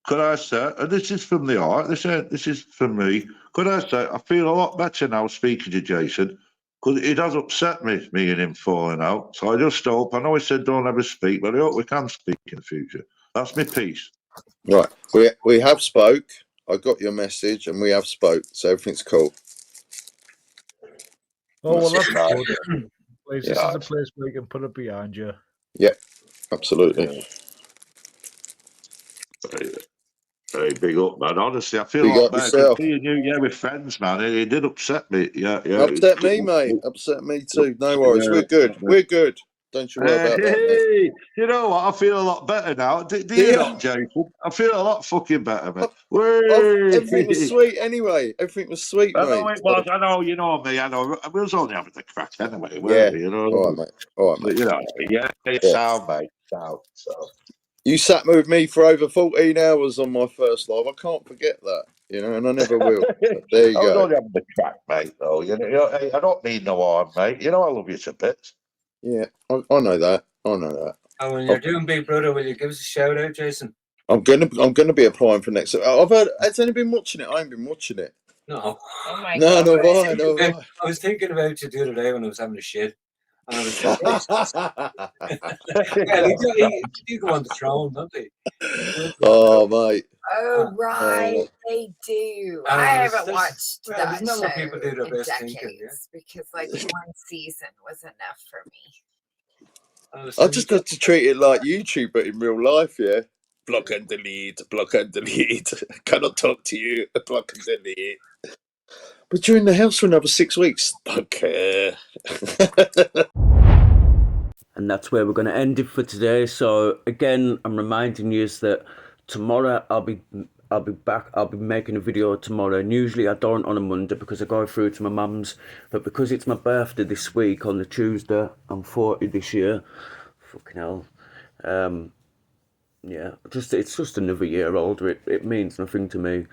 Could I say, and this is from the art, this is from me. Could I say, I feel a lot better now speaking to Jason, because it has upset me and him falling out. So I just hope, I know he said don't ever speak, but I hope we can speak in the future. That's my piece. Right. We have spoke. I got your message and we have spoke. So everything's cool. Oh, well, that's good. This is a place where you can put it behind you. Yeah, absolutely. Hey, big up, man. Honestly, I feel Big like up better yourself. seeing you, with friends, man. It did upset me. Yeah. Upset me, mate. Upset me too. No worries. We're good. We're good. Don't you worry about that, mate. Hey, you know what? I feel a lot better now. Do you not, Jason? I feel a lot fucking better, mate. Everything was sweet anyway. Everything was sweet, I mate. know it was. I know, you know me. I know. We was only having the crack anyway, Yeah. weren't we? You know. All right, mate. All right, mate. But, you know, it's sound, mate. Sound. So. You sat with me for over 14 hours on my first live. I can't forget that, you know, and I never will. But there you I was go. only having the crack, mate. Though, you know, I don't mean no harm, mate. You know, I love you to bits. Yeah, I know that. I know that. And when you're doing Big Brother, will you give us a shout out, Jason? I'm gonna be applying for next. I've heard. Has anyone been watching it? I ain't been watching it. No. Oh my No, God. no, why? No, why? I was thinking about you the other day when I was having a shit. And I was like, well, you go on the throne, don't they? Oh, mate. Oh, right. They do. I haven't watched that there's not show people do their in best decades thinking, yeah. because, like, one season was enough for me. I just have to treat it like YouTube, but in real life, yeah. Block and delete. Block and delete. Cannot talk to you. Block and delete. But you're in the house for another 6 weeks. Okay. And that's where we're going to end it for today. So again, I'm reminding you that tomorrow I'll be back. I'll be making a video tomorrow. And usually I don't on a Monday because I go through to my mum's. But because it's my birthday this week on the Tuesday, I'm 40 this year. Fucking hell. Yeah, it's just another year older. It means nothing to me.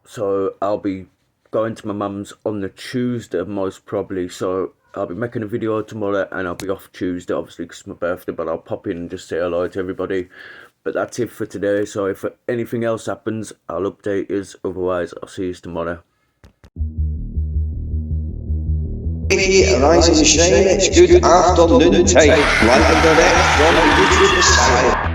So I'll be going to my mum's on the Tuesday most probably. So I'll be making a video tomorrow and I'll be off Tuesday obviously because it's my birthday, but I'll pop in and just say hello to everybody. But that's it for today. So if anything else happens, I'll update you. Otherwise, I'll see you tomorrow. Rise and shine, it's good afternoon time. Live and direct from the YouTube asylum.